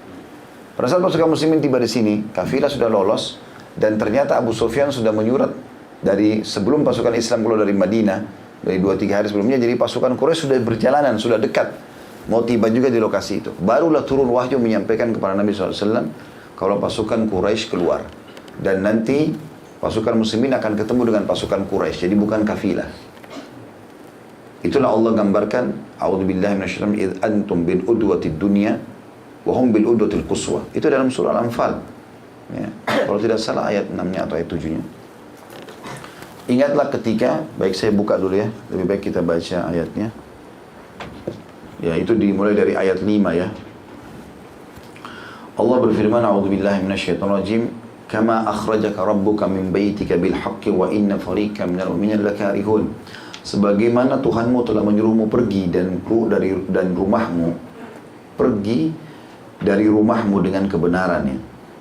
Pada saat pasukan muslimin tiba di sini, kafilah sudah lolos dan ternyata Abu Sufyan sudah menyurat dari sebelum pasukan Islam keluar dari Madinah. Dari 2-3 hari sebelumnya, jadi pasukan Quraisy sudah berjalanan, sudah dekat. Mau tiba juga di lokasi itu. Barulah turun wahyu menyampaikan kepada Nabi SAW, kalau pasukan Quraisy keluar. Dan nanti pasukan muslimin akan ketemu dengan pasukan Quraisy, jadi bukan kafilah. Itulah Allah gambarkan, A'udzubillahi minasyaitonir rajim, id antum bil udwatid dunya, wa hum bil udwatil quswa. Itu dalam surah Al-Anfal. Ya. Kalau tidak salah ayat 6-nya atau ayat 7-nya. Ingatlah ketika, baik saya buka dulu ya, lebih baik kita baca ayatnya. Ya, itu dimulai dari ayat 5 ya. Allah berfirman, A'udzubillahi minasyaitonir rajim, kama akhrajaka rabbuka min baitika bil haqqi wa inna fariqan minal mu'minina lakarihun. Sebagaimana Tuhanmu telah menyuruhmu pergi dan rumahmu, pergi dari rumahmu dengan kebenarannya.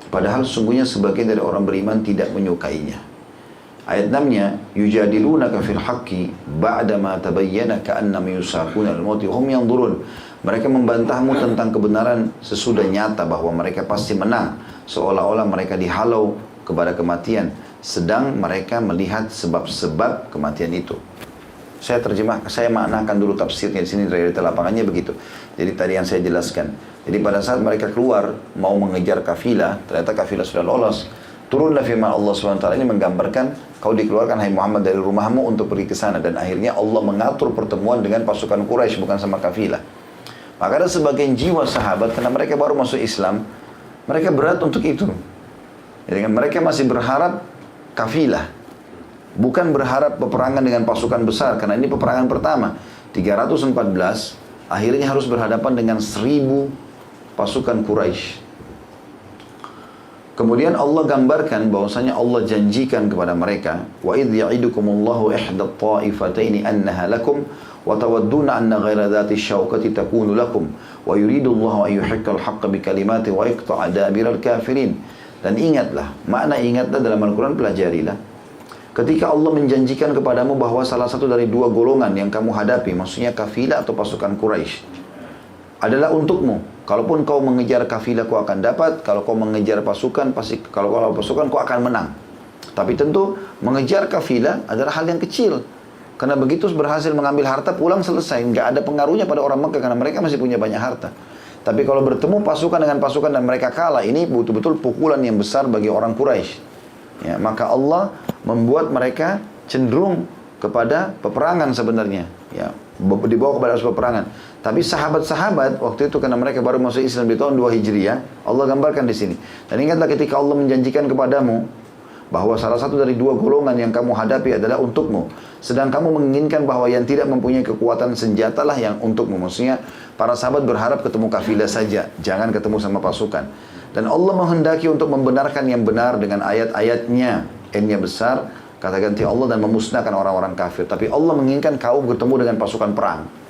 Padahal sungguhnya sebagian dari orang beriman tidak menyukainya. Ayat 6-nya, yujadilunaka fil haqqi ba'dama tabayyana ka'annama yusaquna al-mauti hum yanzurun. Mereka membantahmu tentang kebenaran sesudah nyata bahwa mereka pasti menang, seolah-olah mereka dihalau kepada kematian, sedang mereka melihat sebab-sebab kematian itu. Saya maknakan dulu tafsirnya di sini, realita lapangannya begitu. Jadi tadi yang saya jelaskan. Jadi pada saat mereka keluar mau mengejar kafilah, ternyata kafilah sudah lolos. Turunlah firman Allah SWT ini menggambarkan kau dikeluarkan hai Muhammad dari rumahmu untuk pergi ke sana, dan akhirnya Allah mengatur pertemuan dengan pasukan Quraisy bukan sama kafilah. Maka ada sebagian jiwa sahabat karena mereka baru masuk Islam, mereka berat untuk itu. Jadi kan mereka masih berharap kafilah, bukan berharap peperangan dengan pasukan besar, karena ini peperangan pertama 314, akhirnya harus berhadapan dengan 1000 pasukan Quraisy. Kemudian Allah gambarkan bahwasanya Allah janjikan kepada mereka, wa idh ya'idukumullahu ihda at-ta'ifataini annaha lakum wa tawadduna anna ghayra dhati syauqati takunu lakum wa yuridullahu an yuhiqqal haqqa bi kalimati wa yaqta'a dabiral kafirin. Dan ingatlah, makna ingatlah dalam Al-Quran pelajarilah. Ketika Allah menjanjikan kepadamu bahwa salah satu dari dua golongan yang kamu hadapi, maksudnya kafilah atau pasukan Quraisy, adalah untukmu. Kalaupun kau mengejar kafilah, kau akan dapat. Kalau kau mengejar pasukan, pasti kalau pasukan kau akan menang. Tapi tentu mengejar kafilah adalah hal yang kecil. Karena begitu berhasil mengambil harta, pulang selesai. Nggak ada pengaruhnya pada orang Mekah karena mereka masih punya banyak harta. Tapi kalau bertemu pasukan dengan pasukan dan mereka kalah, ini betul-betul pukulan yang besar bagi orang Quraisy. Ya, maka Allah membuat mereka cenderung kepada peperangan sebenarnya. Ya, dibawa kepada peperangan. Tapi sahabat-sahabat waktu itu karena mereka baru masuk Islam di tahun 2 Hijriah, Allah gambarkan di sini. Dan ingatlah ketika Allah menjanjikan kepadamu bahwa salah satu dari dua golongan yang kamu hadapi adalah untukmu. Sedang kamu menginginkan bahwa yang tidak mempunyai kekuatan senjatalah yang untukmu. Maksudnya para sahabat berharap ketemu kafilah saja, jangan ketemu sama pasukan. Dan Allah menghendaki untuk membenarkan yang benar dengan ayat-ayatnya. N-nya besar, kata ganti Allah, dan memusnahkan orang-orang kafir. Tapi Allah menginginkan kau bertemu dengan pasukan perang.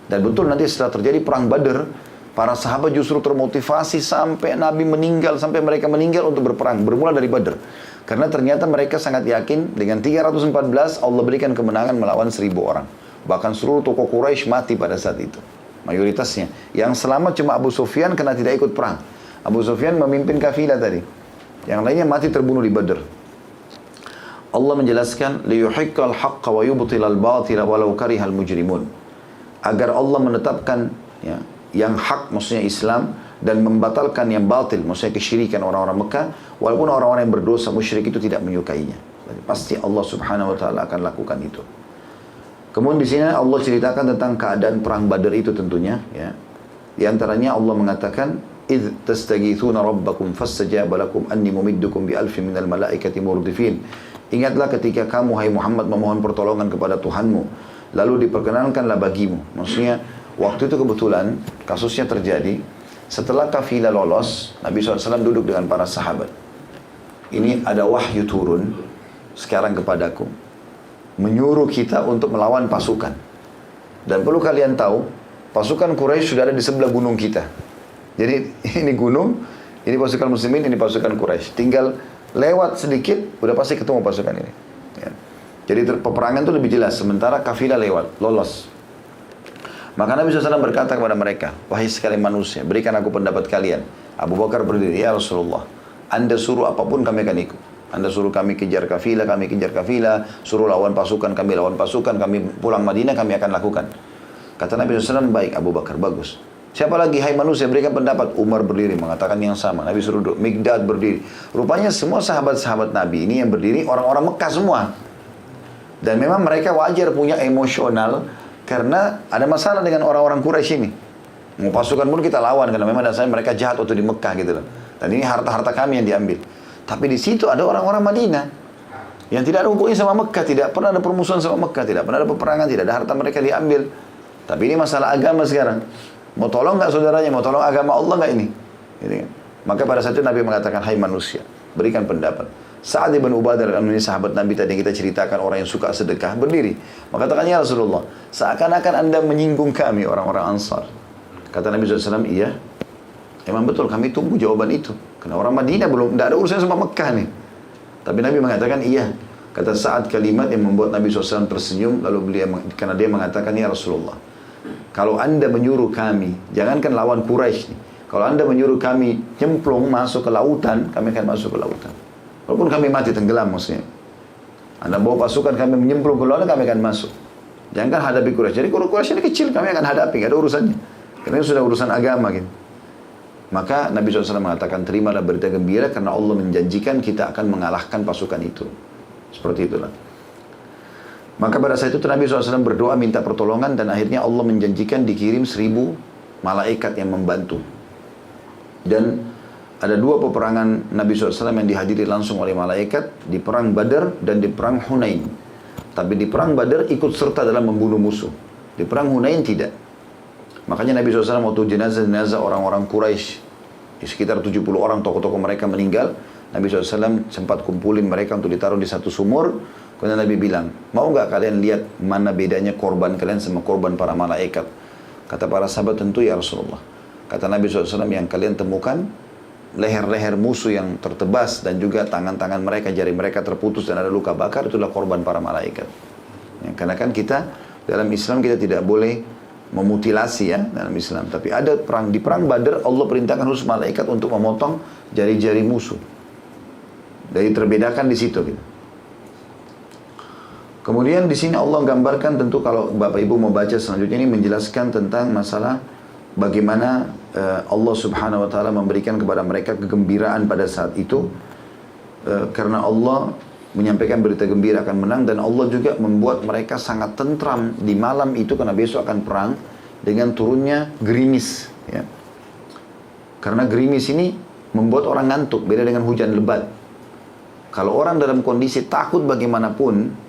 Dan betul nanti setelah terjadi perang Badar, para sahabat justru termotivasi sampai Nabi meninggal, sampai mereka meninggal untuk berperang. Bermula dari Badar. Karena ternyata mereka sangat yakin dengan 314 Allah berikan kemenangan melawan 1000 orang. Bahkan seluruh tokoh Quraisy mati pada saat itu. Mayoritasnya. Yang selamat cuma Abu Sufyan karena tidak ikut perang. Abu Sufyan memimpin kafilah tadi. Yang lainnya mati terbunuh di Badar. Allah menjelaskan, liyuhiqqal haqqa wa yubtilal batila walau karihal mujrimun. Agar Allah menetapkan ya, yang hak, maksudnya Islam, dan membatalkan yang batil, maksudnya kesyirikan orang-orang Mekah, walaupun orang-orang yang berdosa musyrik itu tidak menyukainya. Jadi, pasti Allah Subhanahu wa taala akan lakukan itu. Kemudian di sini Allah ceritakan tentang keadaan perang Badar itu tentunya, ya. Di antaranya Allah mengatakan, "Idz tastaghithuna rabbakum fastajaba lakum anni mumiddukum bi alfin minal malaikati murdifin." Ingatlah ketika kamu hai Muhammad memohon pertolongan kepada Tuhanmu, lalu diperkenankanlah bagimu. Maksudnya waktu itu kebetulan kasusnya terjadi setelah kafilah lolos, Nabi SAW duduk dengan para sahabat. Ini ada wahyu turun sekarang kepadaku, menyuruh kita untuk melawan pasukan. Dan perlu kalian tahu, pasukan Quraisy sudah ada di sebelah gunung kita. Jadi ini gunung, ini pasukan muslimin, ini pasukan Quraisy. Tinggal lewat sedikit, udah pasti ketemu pasukan ini. Ya. Jadi peperangan itu lebih jelas, sementara kafilah lewat, lolos. Maka Nabi SAW berkata kepada mereka, wahai sekalian manusia, berikan aku pendapat kalian. Abu Bakar berdiri, ya Rasulullah, Anda suruh apapun kami akan ikut. Anda suruh kami kejar kafilah, kami kejar kafilah. Suruh lawan pasukan, kami lawan pasukan. Kami pulang Madinah, kami akan lakukan. Kata Nabi SAW, baik Abu Bakar, bagus. Siapa lagi, hai manusia, berikan pendapat. Umar berdiri, mengatakan yang sama. Nabi suruh duduk, Mikdad berdiri. Rupanya semua sahabat-sahabat Nabi ini yang berdiri, orang-orang Mekah semua. Dan memang mereka wajar punya emosional, karena ada masalah dengan orang-orang Quraisy ini. Mau pasukan pun kita lawan, karena memang dasarnya mereka jahat waktu di Mekah gitu loh. Dan ini harta-harta kami yang diambil. Tapi di situ ada orang-orang Madinah yang tidak ada hubungannya sama Mekah, tidak pernah ada permusuhan sama Mekah, tidak pernah ada peperangan, tidak ada harta mereka diambil. Tapi ini masalah agama sekarang. Mau tolong nggak saudaranya? Mau tolong agama Allah nggak ini? Gitu kan? Maka pada saat itu Nabi mengatakan, hai manusia, berikan pendapat. Sa'ad bin Ubadah ini sahabat Nabi tadi yang kita ceritakan, orang yang suka sedekah, berdiri. Maka katakan, ya Rasulullah, seakan-akan anda menyinggung kami orang-orang Ansar. Kata Nabi SAW, iya, emang betul kami tunggu jawaban itu. Karena orang Madinah tidak ada urusan sama Mekah nih. Tapi Nabi mengatakan, iya. Kata Sa'ad kalimat yang membuat Nabi SAW tersenyum, lalu beliau, karena dia mengatakan, ya Rasulullah, kalau anda menyuruh kami, jangankan lawan Quraisy nih, kalau anda menyuruh kami nyemplung masuk ke lautan, kami akan masuk ke lautan. Walaupun kami mati tenggelam maksudnya. Anda bawa pasukan kami menyemplung ke lautan, kami akan masuk. Jangan hadapi Quraisy. Jadi kalau Quraisy ini kecil, kami akan hadapi, tidak ada urusannya. Karena ini sudah urusan agama gitu. Maka Nabi SAW mengatakan, terimalah berita gembira karena Allah menjanjikan kita akan mengalahkan pasukan itu. Seperti itulah. Maka pada saat itu Nabi SAW berdoa minta pertolongan dan akhirnya Allah menjanjikan dikirim 1000 malaikat yang membantu. Dan ada 2 peperangan Nabi SAW yang dihadiri langsung oleh malaikat, di perang Badar dan di perang Hunain. Tapi di perang Badar ikut serta dalam membunuh musuh. Di perang Hunain tidak. Makanya Nabi SAW waktu jenazah-jenazah orang-orang Quraisy, di sekitar 70 orang tokoh-tokoh mereka meninggal, Nabi SAW sempat kumpulin mereka untuk ditaruh di satu sumur. Kemudian Nabi bilang, mau nggak kalian lihat mana bedanya korban kalian sama korban para malaikat? Kata para sahabat, tentu ya Rasulullah. Kata Nabi SAW, yang kalian temukan leher-leher musuh yang tertebas dan juga tangan-tangan mereka, jari mereka terputus dan ada luka bakar, itulah korban para malaikat. Ya, karena kan kita dalam Islam kita tidak boleh memutilasi ya dalam Islam. Tapi ada perang, di perang Badar Allah perintahkan khusus malaikat untuk memotong jari-jari musuh. Jadi terbedakan di situ gitu. Kemudian di sini Allah gambarkan, tentu kalau Bapak Ibu mau baca selanjutnya ini menjelaskan tentang masalah bagaimana Allah Subhanahu wa taala memberikan kepada mereka kegembiraan pada saat itu, karena Allah menyampaikan berita gembira akan menang, dan Allah juga membuat mereka sangat tentram di malam itu karena besok akan perang dengan turunnya gerimis ya. Karena gerimis ini membuat orang ngantuk, beda dengan hujan lebat. Kalau orang dalam kondisi takut bagaimanapun,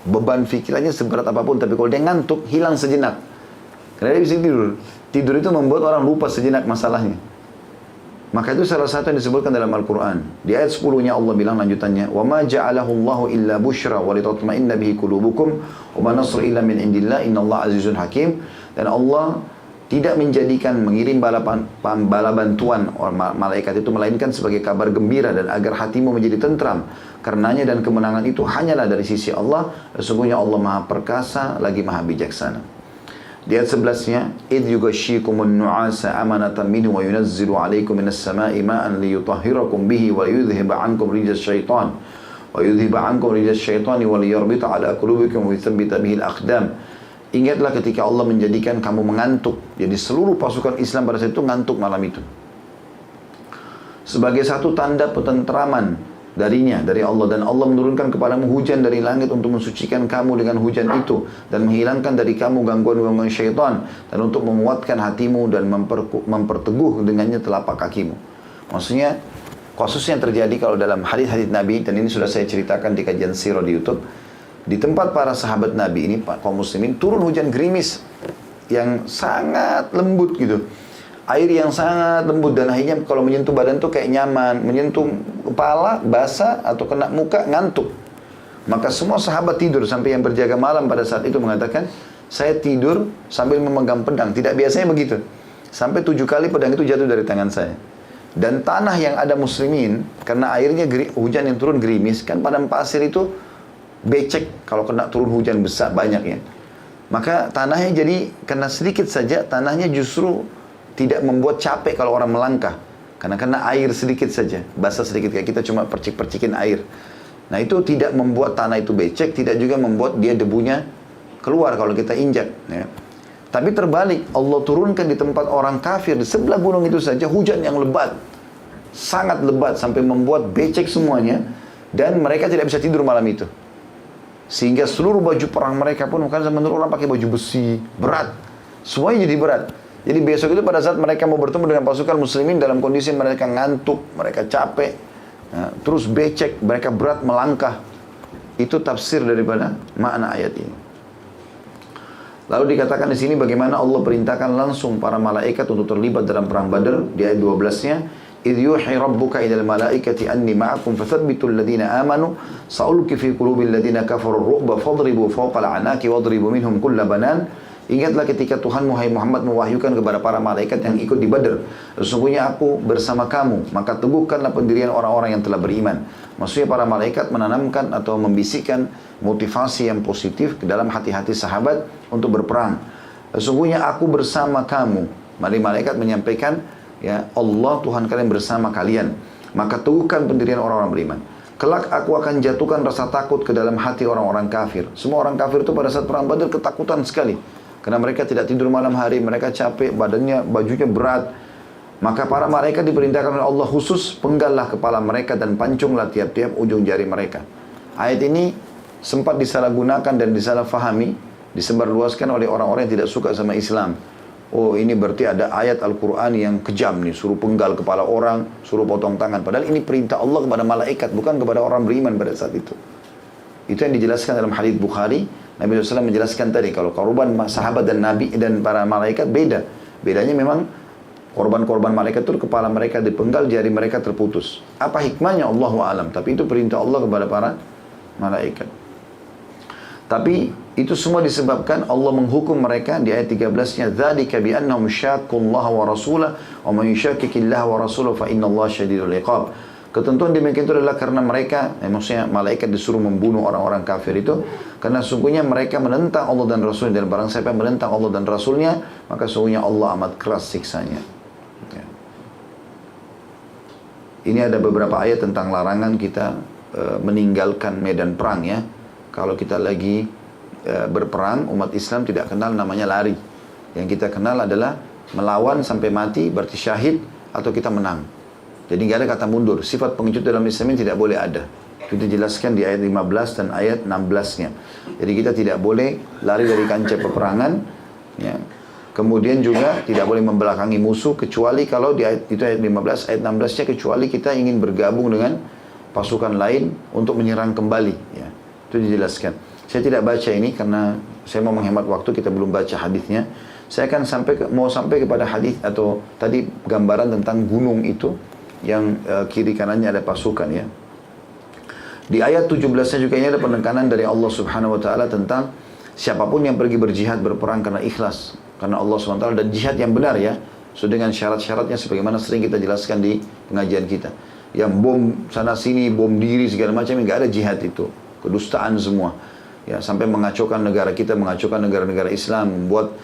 beban pikirannya seberat apapun, tapi kalau dia ngantuk, hilang sejenak. Karena dia bisa tidur. Tidur itu membuat orang lupa sejenak masalahnya. Maka itu salah satu yang disebutkan dalam Al-Quran. Di ayat 10-nya Allah bilang lanjutannya, وَمَا جَعَلَهُ اللَّهُ إِلَّا بُشْرًا وَلِتَطْمَئِنَّ بِهِ قُلُوبُكُمْ وَمَا نَصْرُ إِلَّا مِنْ عِنْدِ اللَّهِ إِنَّ اللَّهَ عَزِيزٌ حَكِيمٌ. Dan Allah tidak menjadikan mengirim bala bantuan malaikat itu melainkan sebagai kabar gembira dan agar hatimu menjadi tentram. Karenanya dan kemenangan itu hanyalah dari sisi Allah. Sesungguhnya Allah Maha Perkasa lagi Maha Bijaksana. Di ayat 11-nya, إِذْ يُغَشِّيكُمُ النُّعَاسَ أَمَنَةً مِّنْهُ وَيُنَزِّلُ عَلَيْكُمْ مِنَ السَّمَاءِ مَاءً لِيُطَهِّرَكُمْ بِهِ وَيُذْهِبَ عَنْكُمْ رِجْزَ الشَّيْطَانِ وَلِيَرْبِطَ عَلَى قُلُوبِكُمْ وَيُثَبِّتَ بِهِ الْأَقْدَامِ. Ingatlah ketika Allah menjadikan kamu mengantuk. Jadi seluruh pasukan Islam pada saat itu ngantuk malam itu. Sebagai satu tanda petentraman darinya, dari Allah, dan Allah menurunkan kepadamu hujan dari langit untuk mensucikan kamu dengan hujan itu dan menghilangkan dari kamu gangguan-gangguan syaitan dan untuk menguatkan hatimu dan memperteguh dengannya telapak kakimu. Maksudnya kasus yang terjadi kalau dalam hadis-hadis Nabi, dan ini sudah saya ceritakan di kajian sirah di YouTube, di tempat para sahabat Nabi ini, kaum muslimin, turun hujan gerimis yang sangat lembut gitu. Air yang sangat lembut dan akhirnya kalau menyentuh badan tuh kayak nyaman, menyentuh kepala basah atau kena muka ngantuk. Maka semua sahabat tidur, sampai yang berjaga malam pada saat itu mengatakan, saya tidur sambil memegang pedang. Tidak biasanya begitu. Sampai 7 kali pedang itu jatuh dari tangan saya. Dan tanah yang ada muslimin, karena airnya hujan yang turun gerimis, kan padang pasir itu becek kalau kena turun hujan besar banyak ya. Maka tanahnya jadi kena sedikit saja, tanahnya justru tidak membuat capek kalau orang melangkah. Karena kena air sedikit saja, basah sedikit, kayak kita cuma percik-percikin air. Nah itu tidak membuat tanah itu becek, tidak juga membuat dia debunya keluar kalau kita injak ya. Tapi terbalik, Allah turunkan di tempat orang kafir, di sebelah gunung itu saja hujan yang lebat, sangat lebat sampai membuat becek semuanya, dan mereka tidak bisa tidur malam itu. Sehingga seluruh baju perang mereka pun, bukan zaman dulu orang pakai baju besi, berat, semuanya jadi berat. Jadi besok itu pada saat mereka mau bertemu dengan pasukan muslimin dalam kondisi mereka ngantuk, mereka capek, ya, terus becek, mereka berat melangkah. Itu tafsir daripada makna ayat ini. Lalu dikatakan di sini bagaimana Allah perintahkan langsung para malaikat untuk terlibat dalam perang Badar di ayat 12-nya. idh yuhi rabbuka ilal malaikati anni ma'akum fathabbitul ladina amanu sa'ulqi fi qulubil ladina kafaru ru'ba fadribu fawqal anaki wadribu minhum kulla banan. Ingatlah ketika Tuhan Muhammad mewahyukan kepada para malaikat yang ikut di Badr, sesungguhnya aku bersama kamu, maka teguhkanlah pendirian orang-orang yang telah beriman. Maksudnya para malaikat menanamkan atau membisikkan motivasi yang positif ke dalam hati-hati sahabat untuk berperang. Sesungguhnya aku bersama kamu. Malaikat menyampaikan, ya Allah Tuhan kalian bersama kalian, maka teguhkan pendirian orang-orang beriman. Kelak aku akan jatuhkan rasa takut ke dalam hati orang-orang kafir. Semua orang kafir itu pada saat perang Badar ketakutan sekali. Karena mereka tidak tidur malam hari, mereka capek, bajunya berat. Maka para malaikat diperintahkan oleh Allah khusus, penggallah kepala mereka dan pancunglah tiap-tiap ujung jari mereka. Ayat ini sempat disalahgunakan dan disalahfahami, disebarluaskan oleh orang-orang yang tidak suka sama Islam. Oh ini berarti ada ayat Al-Quran yang kejam nih, suruh penggal kepala orang, suruh potong tangan. Padahal ini perintah Allah kepada malaikat, bukan kepada orang beriman pada saat itu. Itu yang dijelaskan dalam hadits Bukhari. Nabi SAW menjelaskan tadi, kalau korban sahabat dan Nabi dan para malaikat beda. Bedanya memang korban-korban malaikat itu kepala mereka dipenggal, jari mereka terputus. Apa hikmahnya Allahu a'lam. Tapi itu perintah Allah kepada para malaikat. Tapi itu semua disebabkan Allah menghukum mereka di ayat 13-nya, dzalika bi annahum syaqqullaha wa rasulahu wa man yushaqiqillaha wa rasulahu fa innallaha syadidul iqab. Ketentuan demikian itu adalah karena mereka, maksudnya malaikat disuruh membunuh orang-orang kafir itu, karena sungguhnya mereka menentang Allah dan Rasulnya, dan barang siapa yang menentang Allah dan Rasulnya, maka sungguhnya Allah amat keras siksanya. Ya. Ini ada beberapa ayat tentang larangan kita meninggalkan medan perang ya. Kalau kita lagi berperang, umat Islam tidak kenal namanya lari. Yang kita kenal adalah melawan sampai mati, berarti syahid, atau kita menang. Jadi nggak ada kata mundur. Sifat pengecut dalam Islam ini tidak boleh ada. Itu dijelaskan di ayat 15 dan ayat 16-nya. Jadi kita tidak boleh lari dari kancah peperangan. Ya. Kemudian juga tidak boleh membelakangi musuh, kecuali kalau di ayat, itu ayat 15, ayat 16-nya, kecuali kita ingin bergabung dengan pasukan lain untuk menyerang kembali. Ya. Itu dijelaskan. Saya tidak baca ini karena saya mau menghemat waktu, kita belum baca hadisnya. Saya akan mau sampai kepada hadis atau tadi gambaran tentang gunung itu yang kiri kanannya ada pasukan ya. Di ayat 17-nya juga ini ada penekanan dari Allah Subhanahu wa taala tentang siapapun yang pergi berjihad berperang karena ikhlas karena Allah Subhanahu wa taala, dan jihad yang benar ya, sesuai dengan syarat-syaratnya sebagaimana sering kita jelaskan di pengajian kita. Yang bom sana sini, bom diri segala macam, enggak ada jihad itu. Kedustaan semua. Ya, sampai mengacaukan negara kita, mengacaukan negara-negara Islam, membuat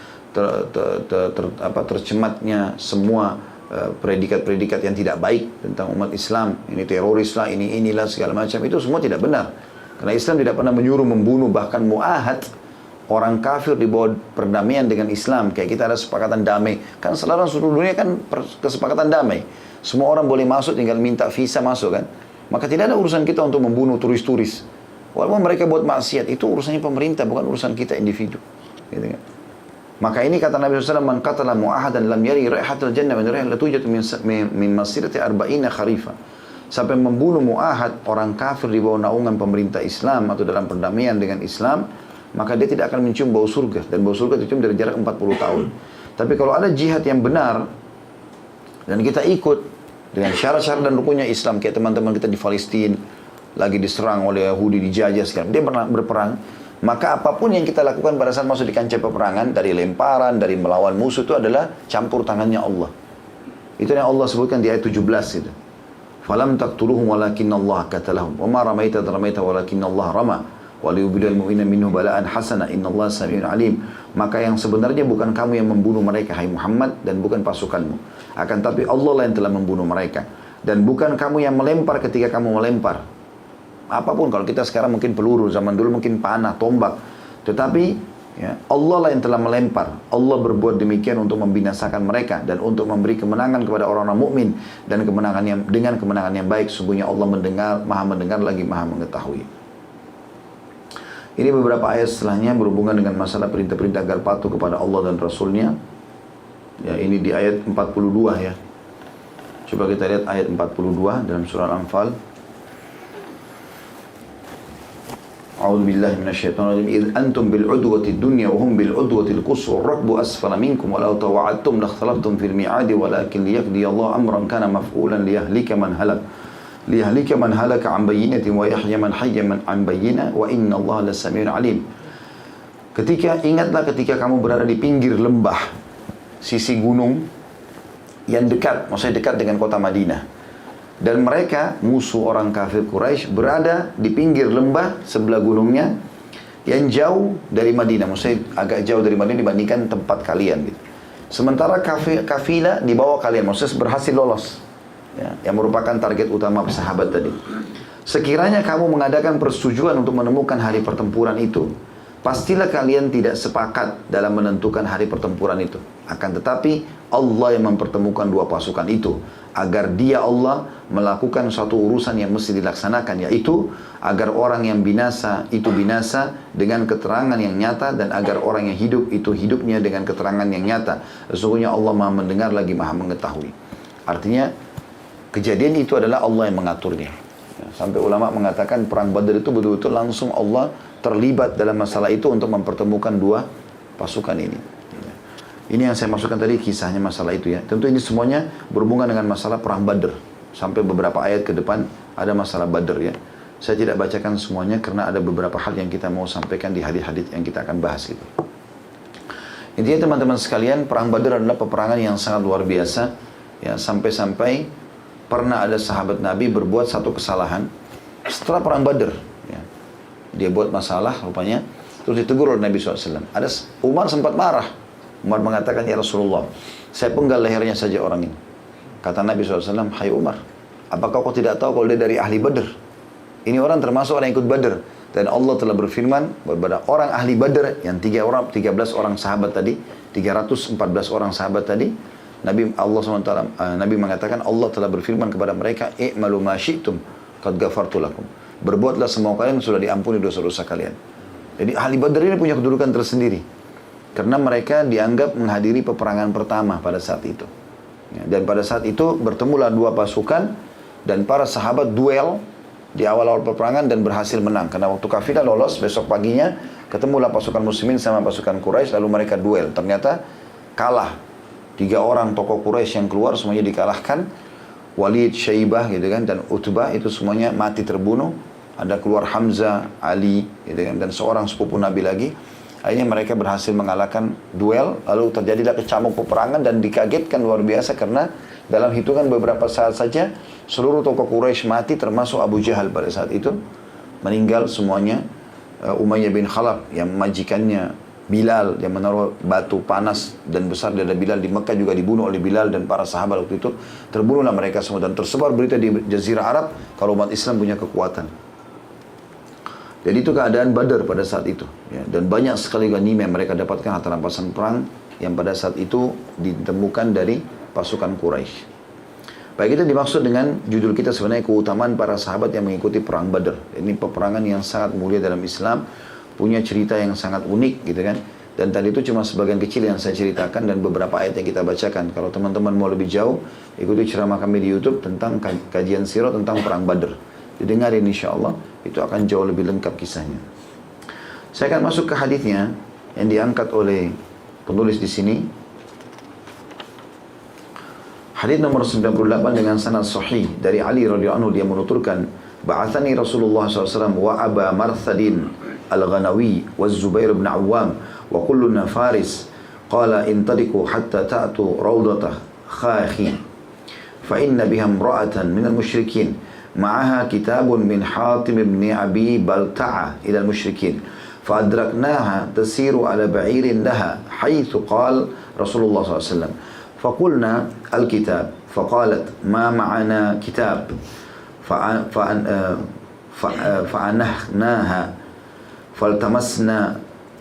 tercematnya semua predikat-predikat yang tidak baik tentang umat Islam. Ini teroris lah, inilah segala macam. Itu semua tidak benar. Karena Islam tidak pernah menyuruh membunuh, bahkan mu'ahad orang kafir di bawah perdamaian dengan Islam. Kayak kita ada sepakatan damai. Kan seluruh dunia kan kesepakatan damai. Semua orang boleh masuk, tinggal minta visa masuk kan. Maka tidak ada urusan kita untuk membunuh turis-turis. Walaupun mereka buat maksiat, itu urusannya pemerintah, bukan urusan kita individu. Gitu kan. Maka ini kata Nabi SAW, man qatala mu'ahadan lam yari raihatul jannah min raihah latujat min masirati arba'ina kharifa. Sampai membunuh mu'ahad, orang kafir di bawah naungan pemerintah Islam atau dalam perdamaian dengan Islam, maka dia tidak akan mencium bau surga. Dan bau surga dicium dari jarak 40 tahun. Tapi kalau ada jihad yang benar, dan kita ikut dengan syarat-syarat dan rukunnya Islam, kayak teman-teman kita di Palestina, lagi diserang oleh Yahudi, dijajah sekarang, dia pernah berperang, maka apapun yang kita lakukan pada saat masuk di kancah peperangan, dari lemparan, dari melawan musuh, itu adalah campur tangannya Allah. Itu yang Allah sebutkan di ayat 17 itu. Falam taqtuluhum walakinnallaha qatalahum wa ma ramaita ramaita walakinnallaha rama wa liyubdil mu'mina minhu bala'an hasana innallaha samii'un alim. Maka yang sebenarnya bukan kamu yang membunuh mereka hai Muhammad, dan bukan pasukanmu, akan tapi Allah lah yang telah membunuh mereka, dan bukan kamu yang melempar ketika kamu melempar. Apapun, kalau kita sekarang mungkin peluru, zaman dulu mungkin panah, tombak. Tetapi ya, Allah lah yang telah melempar. Allah berbuat demikian untuk membinasakan mereka dan untuk memberi kemenangan kepada orang-orang mukmin, dan kemenangan yang dengan kemenangan yang baik. Sungguhnya Allah mendengar lagi maha mengetahui. Ini beberapa ayat setelahnya berhubungan dengan masalah perintah-perintah agar patuh kepada Allah dan Rasulnya. Ya, ini di ayat 42 ya. Coba kita lihat ayat 42 dalam surah Al-Anfal. a'udzu billahi minasyaitonir rajim id antum bil udwati dunya wa hum bil udwati al quswa ar-rakbu asfala minkum wa law tawa'adtum lakhtalaftum fil mi'adi walakin liyaqdi Allah amran kana maf'ulan liyahlika man halaka an bayyinatin wa yahya man hayya an bayyinah wa inna Allah lasami'un alim. Ingatlah ketika kamu berada di pinggir lembah sisi gunung yang dekat, maksudnya dekat dengan kota Madinah. Dan mereka, musuh orang kafir Quraisy, berada di pinggir lembah sebelah gunungnya yang jauh dari Madinah. Maksudnya agak jauh dari Madinah dibandingkan tempat kalian gitu. Sementara kafilah di bawah kalian, maksudnya berhasil lolos. Ya, yang merupakan target utama sahabat tadi. Sekiranya kamu mengadakan persetujuan untuk menemukan hari pertempuran itu, pastilah kalian tidak sepakat dalam menentukan hari pertempuran itu. Akan tetapi Allah yang mempertemukan dua pasukan itu agar dia Allah melakukan suatu urusan yang mesti dilaksanakan, yaitu agar orang yang binasa itu binasa dengan keterangan yang nyata, dan agar orang yang hidup itu hidupnya dengan keterangan yang nyata. Sesungguhnya Allah Maha mendengar lagi Maha mengetahui. Artinya kejadian itu adalah Allah yang mengaturnya. Sampai ulama mengatakan perang Badar itu betul-betul langsung Allah terlibat dalam masalah itu untuk mempertemukan dua pasukan ini. Ini yang saya masukkan tadi kisahnya masalah itu ya. Tentu ini semuanya berhubungan dengan masalah perang Badar. Sampai beberapa ayat ke depan ada masalah Badar ya. Saya tidak bacakan semuanya karena ada beberapa hal yang kita mau sampaikan di hadis-hadis yang kita akan bahas gitu. Intinya teman-teman sekalian, perang Badar adalah peperangan yang sangat luar biasa ya, sampai-sampai pernah ada sahabat Nabi berbuat satu kesalahan setelah perang Badar ya. Dia buat masalah rupanya, terus ditegur oleh Nabi SAW. Umar sempat marah. Umar mengatakan, ya Rasulullah, saya penggal lehernya saja orang ini. Kata Nabi SAW, hai Umar, apakah kau tidak tahu kalau dia dari ahli Badr? Ini orang termasuk orang yang ikut Badr. Dan Allah telah berfirman kepada orang ahli Badr yang 13 orang sahabat tadi, 314 orang sahabat tadi, Nabi mengatakan Allah telah berfirman kepada mereka, i'malu ma syi'tum qad ghafartu lakum. Berbuatlah semua kalian, sudah diampuni dosa-dosa kalian. Jadi ahli Badr ini punya kedudukan tersendiri. Karena mereka dianggap menghadiri peperangan pertama pada saat itu. Dan pada saat itu bertemulah dua pasukan dan para sahabat duel di awal-awal peperangan dan berhasil menang. Karena waktu kafilah lolos, besok paginya ketemulah pasukan muslimin sama pasukan Quraisy, lalu mereka duel. Ternyata kalah. 3 orang tokoh Quraisy yang keluar semuanya dikalahkan. Walid, Syaibah gitu kan, dan Utbah itu semuanya mati terbunuh. Ada keluar Hamzah, Ali gitu kan, dan seorang sepupu Nabi lagi. Akhirnya mereka berhasil mengalahkan duel, lalu terjadilah kecamuk peperangan dan dikagetkan luar biasa karena dalam hitungan beberapa saat saja seluruh tokoh Quraisy mati, termasuk Abu Jahal pada saat itu meninggal semuanya. Umayyah bin Khalaf yang majikannya Bilal yang menaruh batu panas dan besar dada Bilal di Mekah juga dibunuh oleh Bilal dan para sahabat waktu itu. Terbunuhlah mereka semua dan tersebar berita di Jazirah Arab kalau umat Islam punya kekuatan. Jadi itu keadaan Badar pada saat itu ya. Dan banyak sekali ghanimah yang mereka dapatkan harta rampasan perang yang pada saat itu ditemukan dari pasukan Quraisy. Baik, itu dimaksud dengan judul kita sebenarnya keutamaan para sahabat yang mengikuti perang Badar. Ini peperangan yang sangat mulia dalam Islam, punya cerita yang sangat unik gitu kan. Dan tadi itu cuma sebagian kecil yang saya ceritakan dan beberapa ayat yang kita bacakan. Kalau teman-teman mau lebih jauh, ikuti ceramah kami di YouTube tentang kajian sirah tentang perang Badar. Didengarin insya Allah, itu akan jauh lebih lengkap kisahnya. Saya akan masuk ke hadisnya yang diangkat oleh penulis di sini. Hadis nomor 98 dengan sanad sahih dari Ali radhiyallahu anhu, dia menuturkan, ba'athani Rasulullah SAW wa Aba Marthadin al-Ghanawi wa Zubair bin Awam wa kulluna Faris qala intadiku hatta ta'tu rawdatah khakhi fa inna biha imra'atan minal musyrikin معها كتاب من حاتم بن أبي بلتعة إلى المشركين فأدركناها تسير على بعير لها حيث قال رسول الله صلى الله عليه وسلم فقلنا الكتاب فقالت ما معنا كتاب فأنهناها فالتمسنا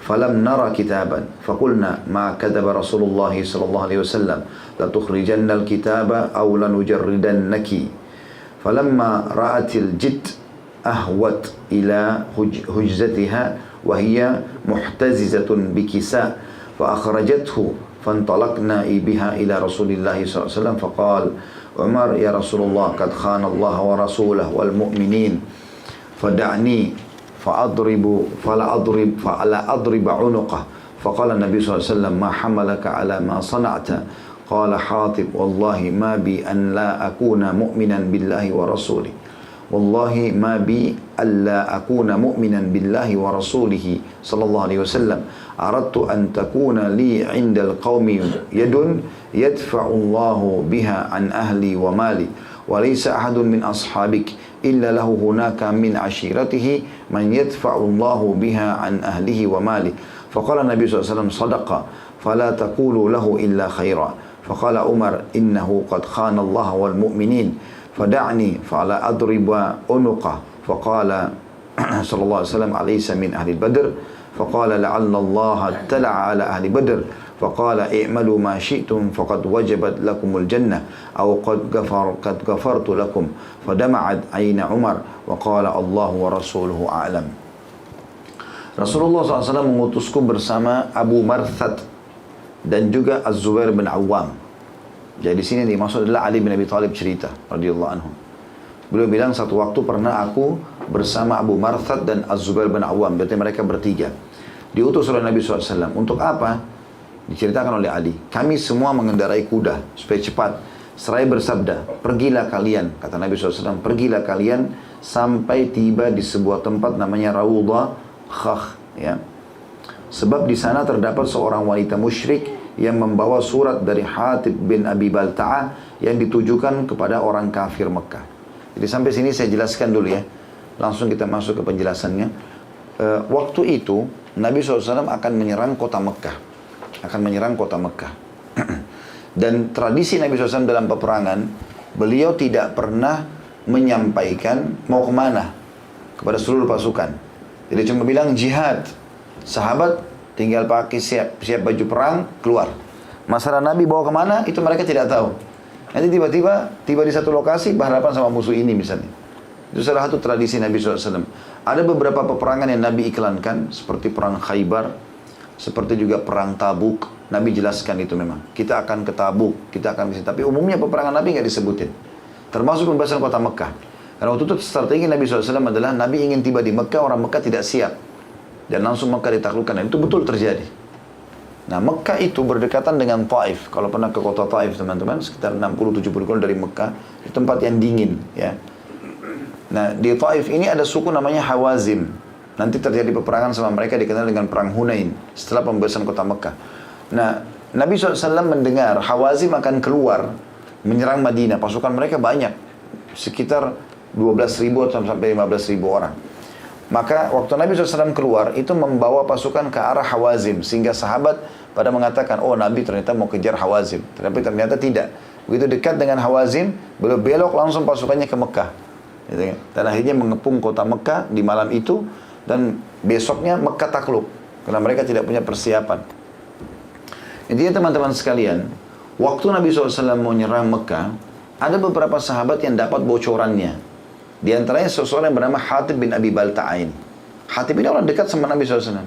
فلم نرى كتابا فقلنا ما كذب رسول الله صلى الله عليه وسلم لتخرجن الكتاب أو لنجردنك فلما رأت الجد أهوت إلى هجزتها وهي محتززة بكساء فأخرجته فانطلقنا بها إلى رسول الله صلى الله عليه وسلم فقال عمر يا رسول الله قد خان الله ورسوله والمؤمنين فدعني فلا أضرب عنقه فقال النبي صلى الله عليه وسلم ما حملك على ما صنعت قال حاطب والله ما بي أن لا أكون مؤمنا بالله ورسوله والله ما بي ألا أكون مؤمنا بالله ورسوله صلى الله عليه وسلم أردت أن تكون لي عند القوم يد يدفع الله بها عن أهلي ومالي وليس أحد من أصحابك إلا له هناك من عشيرته من يدفع الله بها عن أهله وماله فقال النبي صلى الله عليه وسلم صدق فلا تقولوا له إلا خيرا فقال عمر إنه قد خان الله والمؤمنين فدعني فلا أضرب عنقه فقال صلى الله عليه وسلم أليس من أهل البدر فقال لعل الله اطلع على أهل بدر فقال اعملوا ما شئتم فقد وجبت لكم الجنة أو قد غفرت لكم فدمعت عين عمر وقال الله ورسوله أعلم. Rasulullah SAW mengutusku bersama Abu Marthad dan juga Az-Zubair bin Awam. Jadi di sini dimaksud adalah Ali bin Abi Thalib cerita radhiyallahu anhu. Beliau bilang satu waktu pernah aku bersama Abu Marthad dan Az-Zubair bin Awam, berarti mereka bertiga. Diutus oleh Nabi SAW. Untuk apa? Diceritakan oleh Ali. Kami semua mengendarai kuda supaya cepat. Seraya bersabda, pergilah kalian, kata Nabi SAW, pergilah kalian sampai tiba di sebuah tempat namanya Raudhah Khakh, ya. Sebab di sana terdapat seorang wanita musyrik yang membawa surat dari Hatib bin Abi Balta'ah yang ditujukan kepada orang kafir Mekah. Jadi sampai sini saya jelaskan dulu ya. Langsung kita masuk ke penjelasannya. Waktu itu Nabi SAW akan menyerang kota Mekah. Akan menyerang kota Mekah. Dan tradisi Nabi SAW dalam peperangan, beliau tidak pernah menyampaikan mau kemana kepada seluruh pasukan. Jadi cuma bilang jihad. Sahabat tinggal pakai siap baju perang, keluar. Masalah Nabi bawa kemana, itu mereka tidak tahu. Nanti tiba-tiba tiba di satu lokasi berhadapan sama musuh ini misalnya. Itu salah satu tradisi Nabi SAW. Ada beberapa peperangan yang Nabi iklankan, seperti perang Khaybar, seperti juga perang Tabuk. Nabi jelaskan itu memang. Kita akan ke Tabuk, kita akan ke sini. Tapi umumnya peperangan Nabi nggak disebutin. Termasuk pembebasan kota Mekah. Karena waktu itu strategi Nabi SAW adalah Nabi ingin tiba di Mekah, orang Mekah tidak siap. Dan langsung Mekah ditaklukkan. Dan itu betul terjadi. Nah Mekah itu berdekatan dengan Taif. Kalau pernah ke kota Taif teman-teman, sekitar 60-70 km dari Mekah. Itu tempat yang dingin. Ya. Nah di Taif ini ada suku namanya Hawazim. Nanti terjadi peperangan sama mereka dikenal dengan perang Hunain. Setelah pembebasan kota Mekah. Nah Nabi SAW mendengar Hawazim akan keluar menyerang Madinah. Pasukan mereka banyak. Sekitar 12.000 sampai 15.000 orang. Maka waktu Nabi SAW keluar, itu membawa pasukan ke arah Hawazim. Sehingga sahabat pada mengatakan, oh Nabi ternyata mau kejar Hawazim. Tapi ternyata tidak. Begitu dekat dengan Hawazim, beliau belok langsung pasukannya ke Mekah. Dan akhirnya mengepung kota Mekah di malam itu. Dan besoknya Mekah takluk. Karena mereka tidak punya persiapan. Intinya teman-teman sekalian, waktu Nabi SAW mau nyerang Mekah, ada beberapa sahabat yang dapat bocorannya. Di antaranya seseorang yang bernama Hatib bin Abi Balta'ah. Hatib ini orang dekat sama Nabi SAW.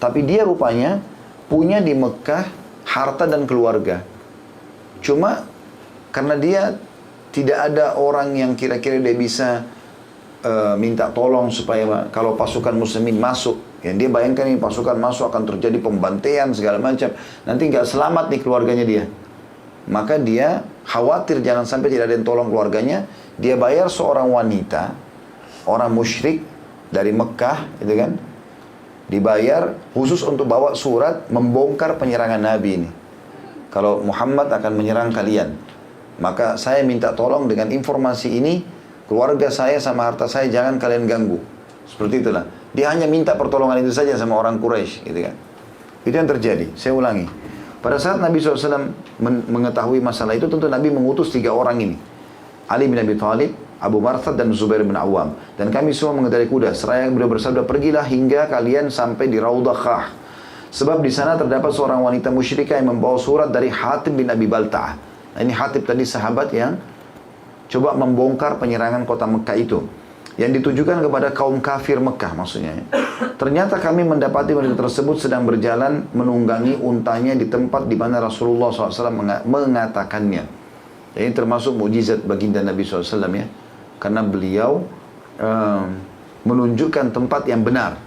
Tapi dia rupanya punya di Mekah harta dan keluarga. Cuma karena dia tidak ada orang yang kira-kira dia bisa minta tolong supaya kalau pasukan muslimin masuk. Yang dia bayangkan ini pasukan masuk akan terjadi pembantaian segala macam. Nanti nggak selamat nih keluarganya dia. Maka dia khawatir jangan sampai tidak ada yang tolong keluarganya. Dia bayar seorang wanita, orang musyrik dari Mekah, gitu kan? Dibayar khusus untuk bawa surat membongkar penyerangan Nabi ini. Kalau Muhammad akan menyerang kalian, maka saya minta tolong dengan informasi ini, keluarga saya sama harta saya jangan kalian ganggu. Seperti itulah. Dia hanya minta pertolongan itu saja sama orang Quraisy, gitu kan? Itu yang terjadi. Saya ulangi. Pada saat Nabi SAW mengetahui masalah itu, tentu Nabi mengutus 3 orang ini. Ali bin Abi Thalib, Abu Marthad dan Zubair bin Awam. Dan kami semua mengendarai kuda. Seraya beliau bersabda, pergilah hingga kalian sampai di Raudhah Khakh. Sebab di sana terdapat seorang wanita musyrikah yang membawa surat dari Hatib bin Abi Balta'ah. Nah, ini Hatib tadi sahabat yang coba membongkar penyerangan kota Mekah itu. Yang ditujukan kepada kaum kafir Mekah maksudnya. Ternyata kami mendapati wanita tersebut sedang berjalan menunggangi untanya di tempat di mana Rasulullah SAW mengatakannya. Ini termasuk mukjizat baginda Nabi SAW ya. Karena beliau menunjukkan tempat yang benar.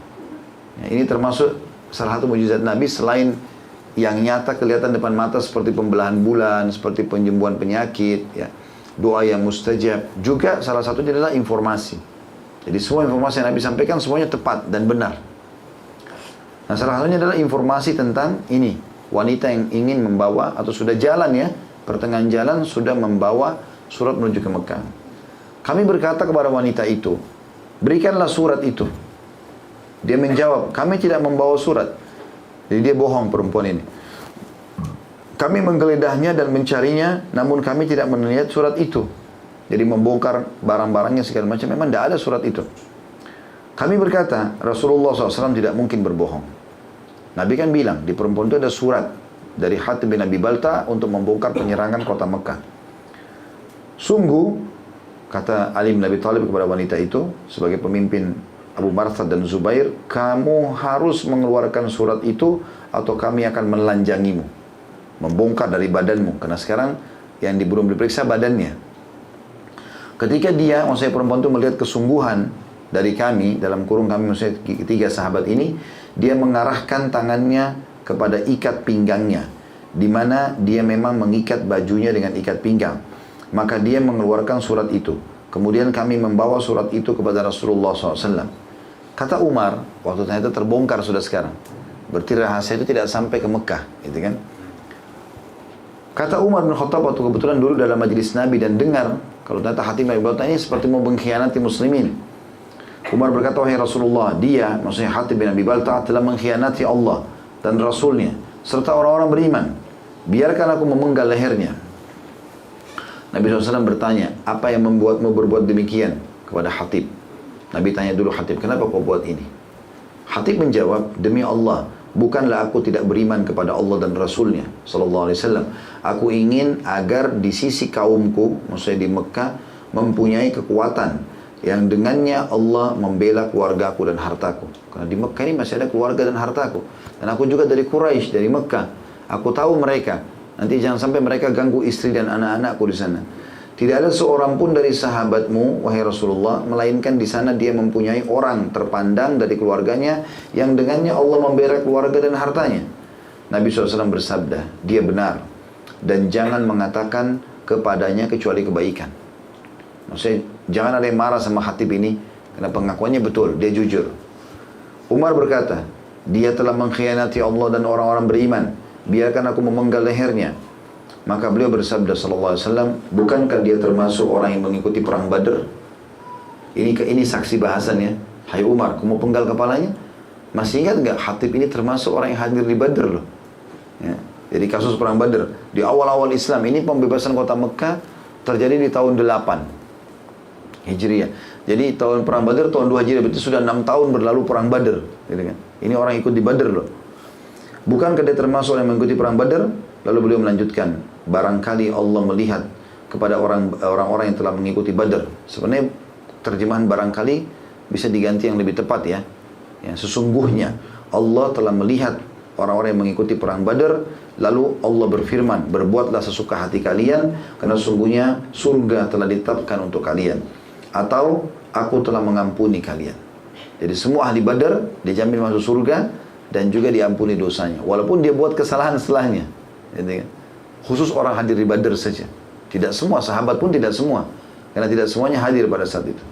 Ya, ini termasuk salah satu mukjizat Nabi selain yang nyata kelihatan depan mata seperti pembelahan bulan, seperti penyembuhan penyakit, ya, doa yang mustajab. Juga salah satunya adalah informasi. Jadi semua informasi yang Nabi sampaikan semuanya tepat dan benar. Nah, salah satunya adalah informasi tentang ini, wanita yang ingin membawa atau sudah jalan ya, pertengahan jalan sudah membawa surat menuju ke Mekah. Kami berkata kepada wanita itu, berikanlah surat itu. Dia menjawab, kami tidak membawa surat. Jadi dia bohong perempuan ini. Kami menggeledahnya dan mencarinya, namun kami tidak melihat surat itu. Jadi membongkar barang-barangnya segala macam, memang tidak ada surat itu. Kami berkata, Rasulullah SAW tidak mungkin berbohong. Nabi kan bilang, di perempuan itu ada surat dari Hatib bin Abi Balta untuk membongkar penyerangan kota Mekah. Sungguh, kata Ali bin Abi Thalib kepada wanita itu, sebagai pemimpin Abu Marsad dan Zubair, kamu harus mengeluarkan surat itu atau kami akan menelanjangimu, membongkar dari badanmu, karena sekarang yang belum diperiksa badannya. Ketika dia, maksudnya perempuan itu melihat kesungguhan dari kami, dalam kurung kami, maksudnya ketiga sahabat ini, dia mengarahkan tangannya kepada ikat pinggangnya, di mana dia memang mengikat bajunya dengan ikat pinggang. Maka dia mengeluarkan surat itu. Kemudian kami membawa surat itu kepada Rasulullah SAW. Kata Umar, waktu ternyata terbongkar sudah sekarang, berarti rahasia itu tidak sampai ke Mekah, gitu kan? Kata Umar bin Khattab waktu kebetulan dulu dalam majelis Nabi dan dengar, kalau ternyata Hatib bin Abi Balta ini seperti mau mengkhianati muslimin. Umar berkata, wahai Rasulullah, dia, maksudnya Hatib bin Abi Balta, telah mengkhianati Allah dan Rasulnya, serta orang-orang beriman. Biarkan aku memenggal lehernya. Nabi SAW bertanya, apa yang membuatmu berbuat demikian kepada Hatib? Nabi tanya dulu Hatib, kenapa kau buat ini? Hatib menjawab, demi Allah, bukanlah aku tidak beriman kepada Allah dan Rasulnya Sallallahu Alaihi Wasallam. Aku ingin agar di sisi kaumku, maksudnya di Mekah, mempunyai kekuatan yang dengannya Allah membela keluargaku dan hartaku. Karena di Mekah ini masih ada keluarga dan hartaku. Dan aku juga dari Quraisy, dari Mekah. Aku tahu mereka. Nanti jangan sampai mereka ganggu istri dan anak-anakku di sana. Tidak ada seorang pun dari sahabatmu, wahai Rasulullah, melainkan di sana dia mempunyai orang terpandang dari keluarganya yang dengannya Allah membela keluarga dan hartanya. Nabi SAW bersabda, dia benar. Dan jangan mengatakan kepadanya kecuali kebaikan. Maksudnya, jangan ada yang marah sama Hatib ini, karena pengakuannya betul, dia jujur. Umar berkata, dia telah mengkhianati Allah dan orang-orang beriman. Biarkan aku memenggal lehernya. Maka beliau bersabda sallallahu alaihi wasallam, bukankah dia termasuk orang yang mengikuti perang Badr? Ini saksi bahasannya. Hai Umar, kamu penggal kepalanya? Masih ingat enggak Hatib ini termasuk orang yang hadir di Badr loh. Ya. Jadi kasus perang Badr di awal-awal Islam ini, pembebasan kota Mekah terjadi di tahun 8 Hijriah. Jadi tahun perang Badr tahun 2 Hijriah, berarti sudah 6 tahun berlalu perang Badr, gitu kan. Ini orang ikut di Badr loh. Bukankah dia termasuk yang mengikuti perang Badr? Lalu beliau melanjutkan, barangkali Allah melihat kepada orang-orang yang telah mengikuti Badr. Sebenarnya terjemahan barangkali bisa diganti yang lebih tepat ya. Ya, sesungguhnya Allah telah melihat orang-orang yang mengikuti perang Badr, lalu Allah berfirman, berbuatlah sesuka hati kalian, karena sesungguhnya surga telah ditetapkan untuk kalian. Atau aku telah mengampuni kalian. Jadi semua ahli Badr dijamin masuk surga dan juga diampuni dosanya, walaupun dia buat kesalahan setelahnya. Jadi, khusus orang hadir di Badr saja. Tidak semua, sahabat pun tidak semua, karena tidak semuanya hadir pada saat itu.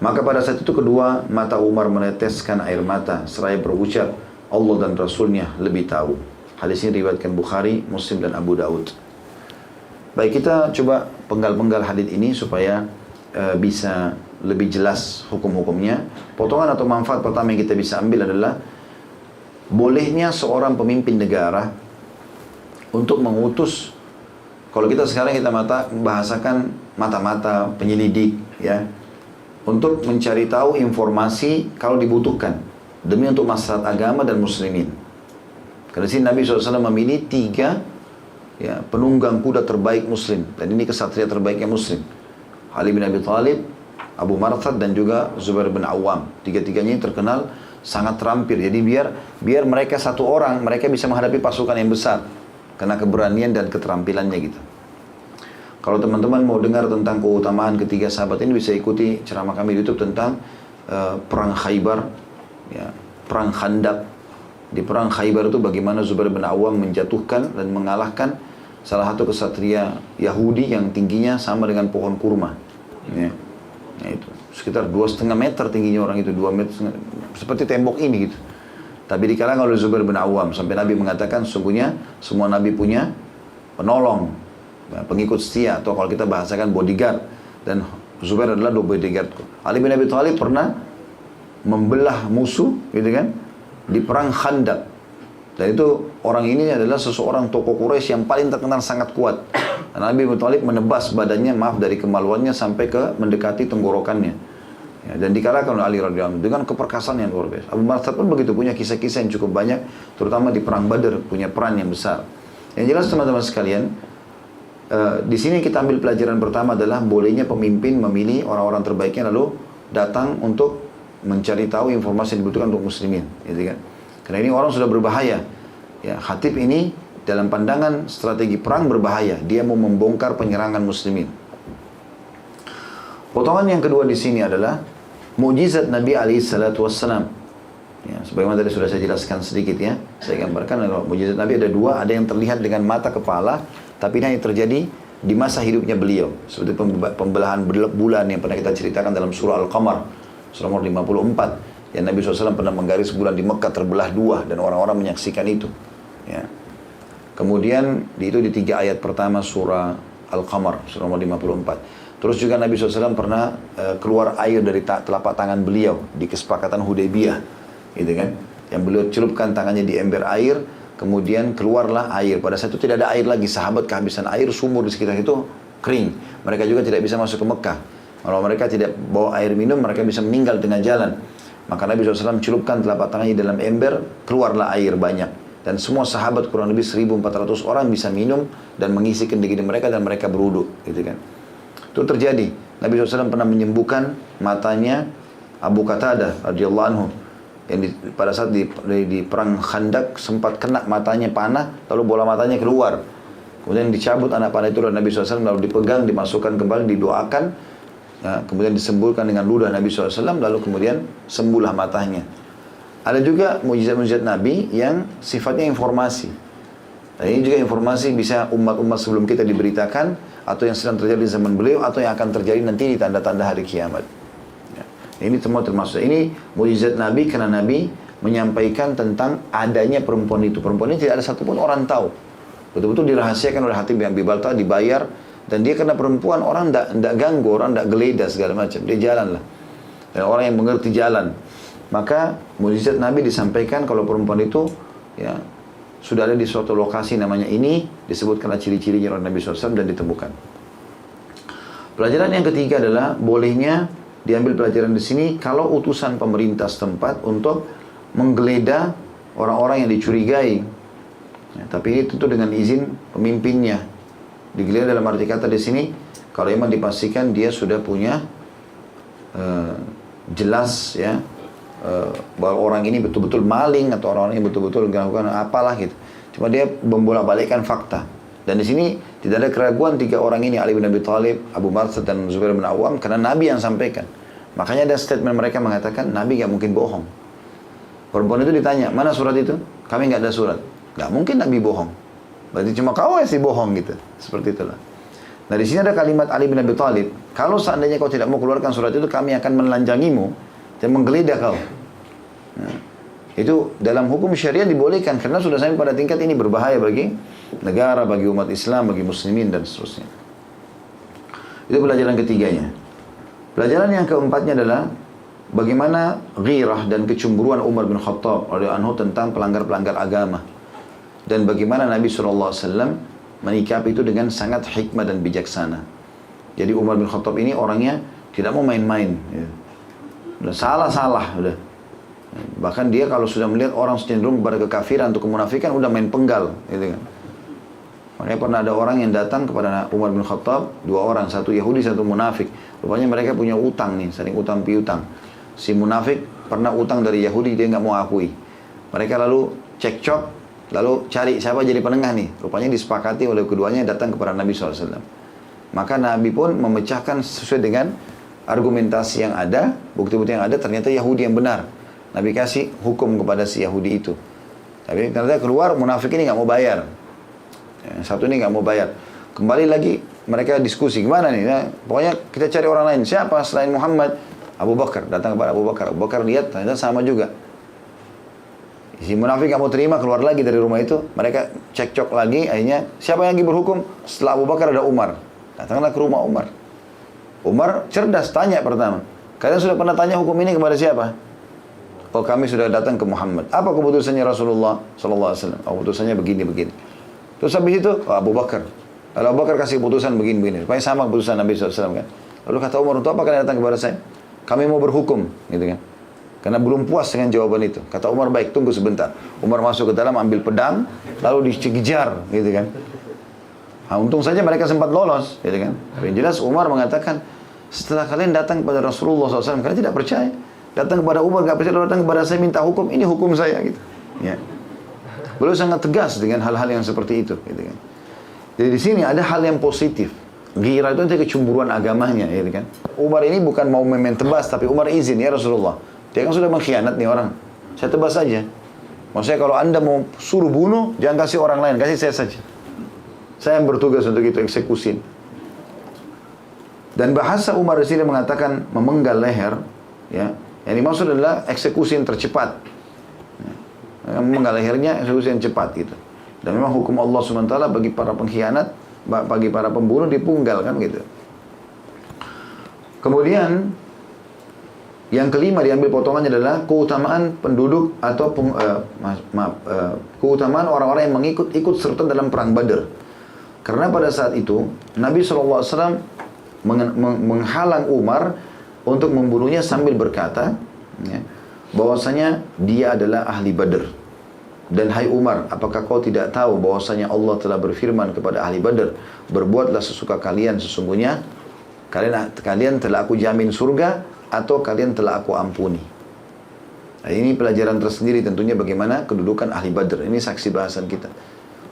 Maka pada saat itu kedua mata Umar meneteskan air mata seraya berucap, Allah dan Rasulnya lebih tahu. Hadis ini diriwayatkan Bukhari, Muslim dan Abu Daud. Baik, kita coba penggal-penggal hadis ini supaya bisa lebih jelas hukum-hukumnya. Potongan atau manfaat pertama yang kita bisa ambil adalah bolehnya seorang pemimpin negara untuk mengutus, kalau kita sekarang kita bahasakan mata-mata penyelidik ya, untuk mencari tahu informasi kalau dibutuhkan demi untuk maslahat agama dan muslimin. Karena sini Nabi SAW memilih 3 ya, penunggang kuda terbaik muslim, dan ini kesatria terbaiknya muslim, Ali bin Abi Thalib, Abu Marsad dan juga Zubair bin Awam. 3-3-nya terkenal sangat terampil. Jadi biar mereka satu orang, mereka bisa menghadapi pasukan yang besar karena keberanian dan keterampilannya gitu. Kalau teman-teman mau dengar tentang keutamaan ketiga sahabat ini, bisa ikuti ceramah kami di YouTube tentang perang Khaybar, ya, perang Khandaq. Di perang Khaybar itu bagaimana Zubair bin Awam menjatuhkan dan mengalahkan salah satu kesatria Yahudi yang tingginya sama dengan pohon kurma. Ya, ya itu sekitar 2,5 meter tingginya orang itu, 2 meter seperti tembok ini gitu. Tapi dikalahkan oleh Zubair bin Awam sampai Nabi mengatakan sesungguhnya semua Nabi punya penolong, pengikut setia, atau kalau kita bahasakan bodyguard, dan Zubair adalah bodyguard. Ali bin Abi Thalib pernah membelah musuh gitu kan di perang Khandaq, dan itu orang ini adalah seseorang tokoh Quraisy yang paling terkenal sangat kuat. Dan Nabi bin Abi Thalib menebas badannya, maaf dari kemaluannya sampai ke mendekati tenggorokannya, ya, dan dikalahkan oleh Ali radhiyallahu anhu dengan keperkasaan yang luar biasa. Abu Marsad pun begitu, punya kisah-kisah yang cukup banyak, terutama di perang Badar punya peran yang besar. Yang jelas teman-teman sekalian, di sini kita ambil pelajaran pertama adalah bolehnya pemimpin memilih orang-orang terbaiknya lalu datang untuk mencari tahu informasi yang dibutuhkan untuk muslimin, gitu kan? Karena ini orang sudah berbahaya. Ya, khatib ini dalam pandangan strategi perang berbahaya. Dia mau membongkar penyerangan muslimin. Potongan yang kedua di sini adalah mukjizat Nabi alaihissalam. Ya, sebagaimana tadi sudah saya jelaskan sedikit ya. Saya gambarkan mukjizat Nabi ada dua, ada yang terlihat dengan mata kepala, tapi ini hanya terjadi di masa hidupnya beliau. Seperti pembelahan bulan yang pernah kita ceritakan dalam surah Al-Qamar. Surah nomor 54, yang Nabi SAW pernah menggaris bulan di Mekah terbelah dua dan orang-orang menyaksikan itu. Ya. Kemudian itu di 3 ayat pertama surah Al-Qamar, surah nomor 54. Terus juga Nabi SAW pernah keluar air dari telapak tangan beliau di kesepakatan Hudaybiyah, gitu kan? Yang beliau celupkan tangannya di ember air, kemudian keluarlah air. Pada saat itu tidak ada air lagi, sahabat kehabisan air, sumur di sekitar itu kering. Mereka juga tidak bisa masuk ke Mekah. Kalau mereka tidak bawa air minum, mereka bisa meninggal tengah jalan. Maka Nabi SAW celupkan telapak tangannya dalam ember, keluarlah air banyak. Dan semua sahabat kurang lebih 1.400 orang bisa minum dan mengisi kendi-kendi mereka dan mereka berwudu, gitu kan. Itu terjadi. Nabi SAW pernah menyembuhkan matanya Abu Qatadah radhiyallahu anhu yang pada saat di perang Khandaq sempat kena matanya panah, lalu bola matanya keluar. Kemudian dicabut anak panah itu oleh Nabi SAW, lalu dipegang, dimasukkan kembali, didoakan. Ya, kemudian disembuhkan dengan ludah Nabi SAW, lalu kemudian sembuhlah matanya. Ada juga mukjizat-mukjizat Nabi yang sifatnya informasi. Dan ini juga informasi bisa umat-umat sebelum kita diberitakan, atau yang sedang terjadi di zaman beliau, atau yang akan terjadi nanti di tanda-tanda hari kiamat. Ya, ini semua termasuk. Ini mukjizat Nabi karena Nabi menyampaikan tentang adanya perempuan itu. Perempuan ini tidak ada satupun orang tahu. Betul-betul dirahasiakan oleh Hatib bin Abi Baltah, dibayar. Dan dia karena perempuan, orang tidak ganggu, orang tidak geledah segala macam. Dia jalan lah. Dan orang yang mengerti jalan. Maka mukjizat Nabi disampaikan kalau perempuan itu ya sudah ada di suatu lokasi namanya ini, disebutkan ciri-cirinya oleh Nabi SAW dan ditemukan. Pelajaran yang ketiga adalah bolehnya diambil pelajaran di sini kalau utusan pemerintah setempat untuk menggeledah orang-orang yang dicurigai. Ya, tapi ini tentu dengan izin pemimpinnya. Digeledah dalam arti kata di sini, kalau memang dipastikan dia sudah punya jelas ya bahwa orang ini betul-betul maling atau orang ini betul-betul melakukan apalah gitu. Cuma dia membolak-balikkan fakta. Dan di sini tidak ada keraguan 3 orang ini, Ali bin Abi Thalib, Abu Marsad dan Zubair bin Awam, karena Nabi yang sampaikan. Makanya ada statement mereka mengatakan Nabi gak mungkin bohong. Perempuan itu ditanya, mana surat itu? Kami gak ada surat. Gak mungkin Nabi bohong. Berarti cuma kau yang sih bohong gitu. Seperti itulah. Nah di sini ada kalimat Ali bin Abi Thalib, kalau seandainya kau tidak mau keluarkan surat itu, kami akan menelanjangimu dan menggeledah kau. Nah, itu dalam hukum syariat dibolehkan karena sudah sampai pada tingkat ini berbahaya bagi negara, bagi umat Islam, bagi muslimin dan seterusnya. Itu pelajaran ketiganya. Pelajaran yang keempatnya adalah bagaimana ghirah dan kecemburuan Umar bin Khattab radhiyallahu anhu tentang pelanggar-pelanggar agama. Dan bagaimana Nabi SAW menikapi itu dengan sangat hikmah dan bijaksana. Jadi Umar bin Khattab ini orangnya tidak mau main-main. Ya. Udah salah-salah. Udah. Bahkan dia kalau sudah melihat orang cenderung kepada kekafiran atau kemunafikan, udah main penggal. Gitu kan. Makanya pernah ada orang yang datang kepada Umar bin Khattab, 2 orang, satu Yahudi, satu munafik. Rupanya mereka punya utang nih, saling utang piutang. Si munafik pernah utang dari Yahudi, dia nggak mau akui. Mereka lalu cekcok, lalu cari siapa jadi penengah nih. Rupanya disepakati oleh keduanya datang kepada Nabi SAW. Maka Nabi pun memecahkan sesuai dengan argumentasi yang ada, bukti-bukti yang ada, ternyata Yahudi yang benar. Nabi kasih hukum kepada si Yahudi itu. Tapi ternyata keluar munafik ini nggak mau bayar. Yang satu ini nggak mau bayar. Kembali lagi mereka diskusi gimana nih? Nah, pokoknya kita cari orang lain. Siapa selain Muhammad? Abu Bakar. Datang kepada Abu Bakar. Abu Bakar lihat ternyata sama juga. Si munafik nggak mau terima, keluar lagi dari rumah itu. Mereka cekcok lagi. Akhirnya siapa yang lagi berhukum? Setelah Abu Bakar ada Umar. Datanglah ke rumah Umar. Umar cerdas, tanya pertama. Kalian sudah pernah tanya hukum ini kepada siapa? Oh, kami sudah datang ke Muhammad. Apa keputusannya Rasulullah SAW? Oh, keputusannya begini-begini. Terus habis itu, oh, Abu Bakar. Lalu Abu Bakar kasih keputusan begini-begini. Supaya sama keputusan Nabi SAW kan. Lalu kata Umar, untuk apa kalian datang kepada saya? Kami mau berhukum, gitu kan. Karena belum puas dengan jawaban itu. Kata Umar, baik, tunggu sebentar. Umar masuk ke dalam, ambil pedang, lalu dikejar, gitu kan. Nah, untung saja mereka sempat lolos, gitu kan. Tapi yang jelas Umar mengatakan, setelah kalian datang kepada Rasulullah SAW, kalian tidak percaya. Datang kepada Umar, nggak percaya, datang kepada saya minta hukum, ini hukum saya, gitu. Ya. Beliau sangat tegas dengan hal-hal yang seperti itu, gitu kan. Jadi di sini ada hal yang positif. Ghirah itu nanti kecemburuan agamanya, gitu kan. Umar ini bukan mau main tebas, tapi Umar izin, ya Rasulullah. Dia kan sudah mengkhianat nih orang. Saya tebas saja. Maksudnya kalau anda mau suruh bunuh, jangan kasih orang lain, kasih saya saja. Saya yang bertugas untuk itu, eksekusi. Dan bahasa Umar di sini mengatakan memenggal leher, ya. Yang dimaksud adalah eksekusi yang tercepat. Ya. Memenggal lehernya eksekusi yang cepat gitu. Dan memang hukum Allah SWT bagi para pengkhianat, bagi para pembunuh dipunggal kan gitu. Kemudian yang kelima diambil potongannya adalah keutamaan penduduk atau keutamaan orang-orang yang ikut serta dalam perang Badar. Karena pada saat itu Nabi SAW menghalang Umar untuk membunuhnya sambil berkata, ya, bahwasanya dia adalah ahli Badar. Dan hai Umar, apakah kau tidak tahu bahwasanya Allah telah berfirman kepada ahli Badar, berbuatlah sesuka kalian, sesungguhnya kalian telah aku jamin surga, atau kalian telah aku ampuni. Nah, ini pelajaran tersendiri tentunya bagaimana kedudukan ahli Badar. Ini saksi bahasan kita.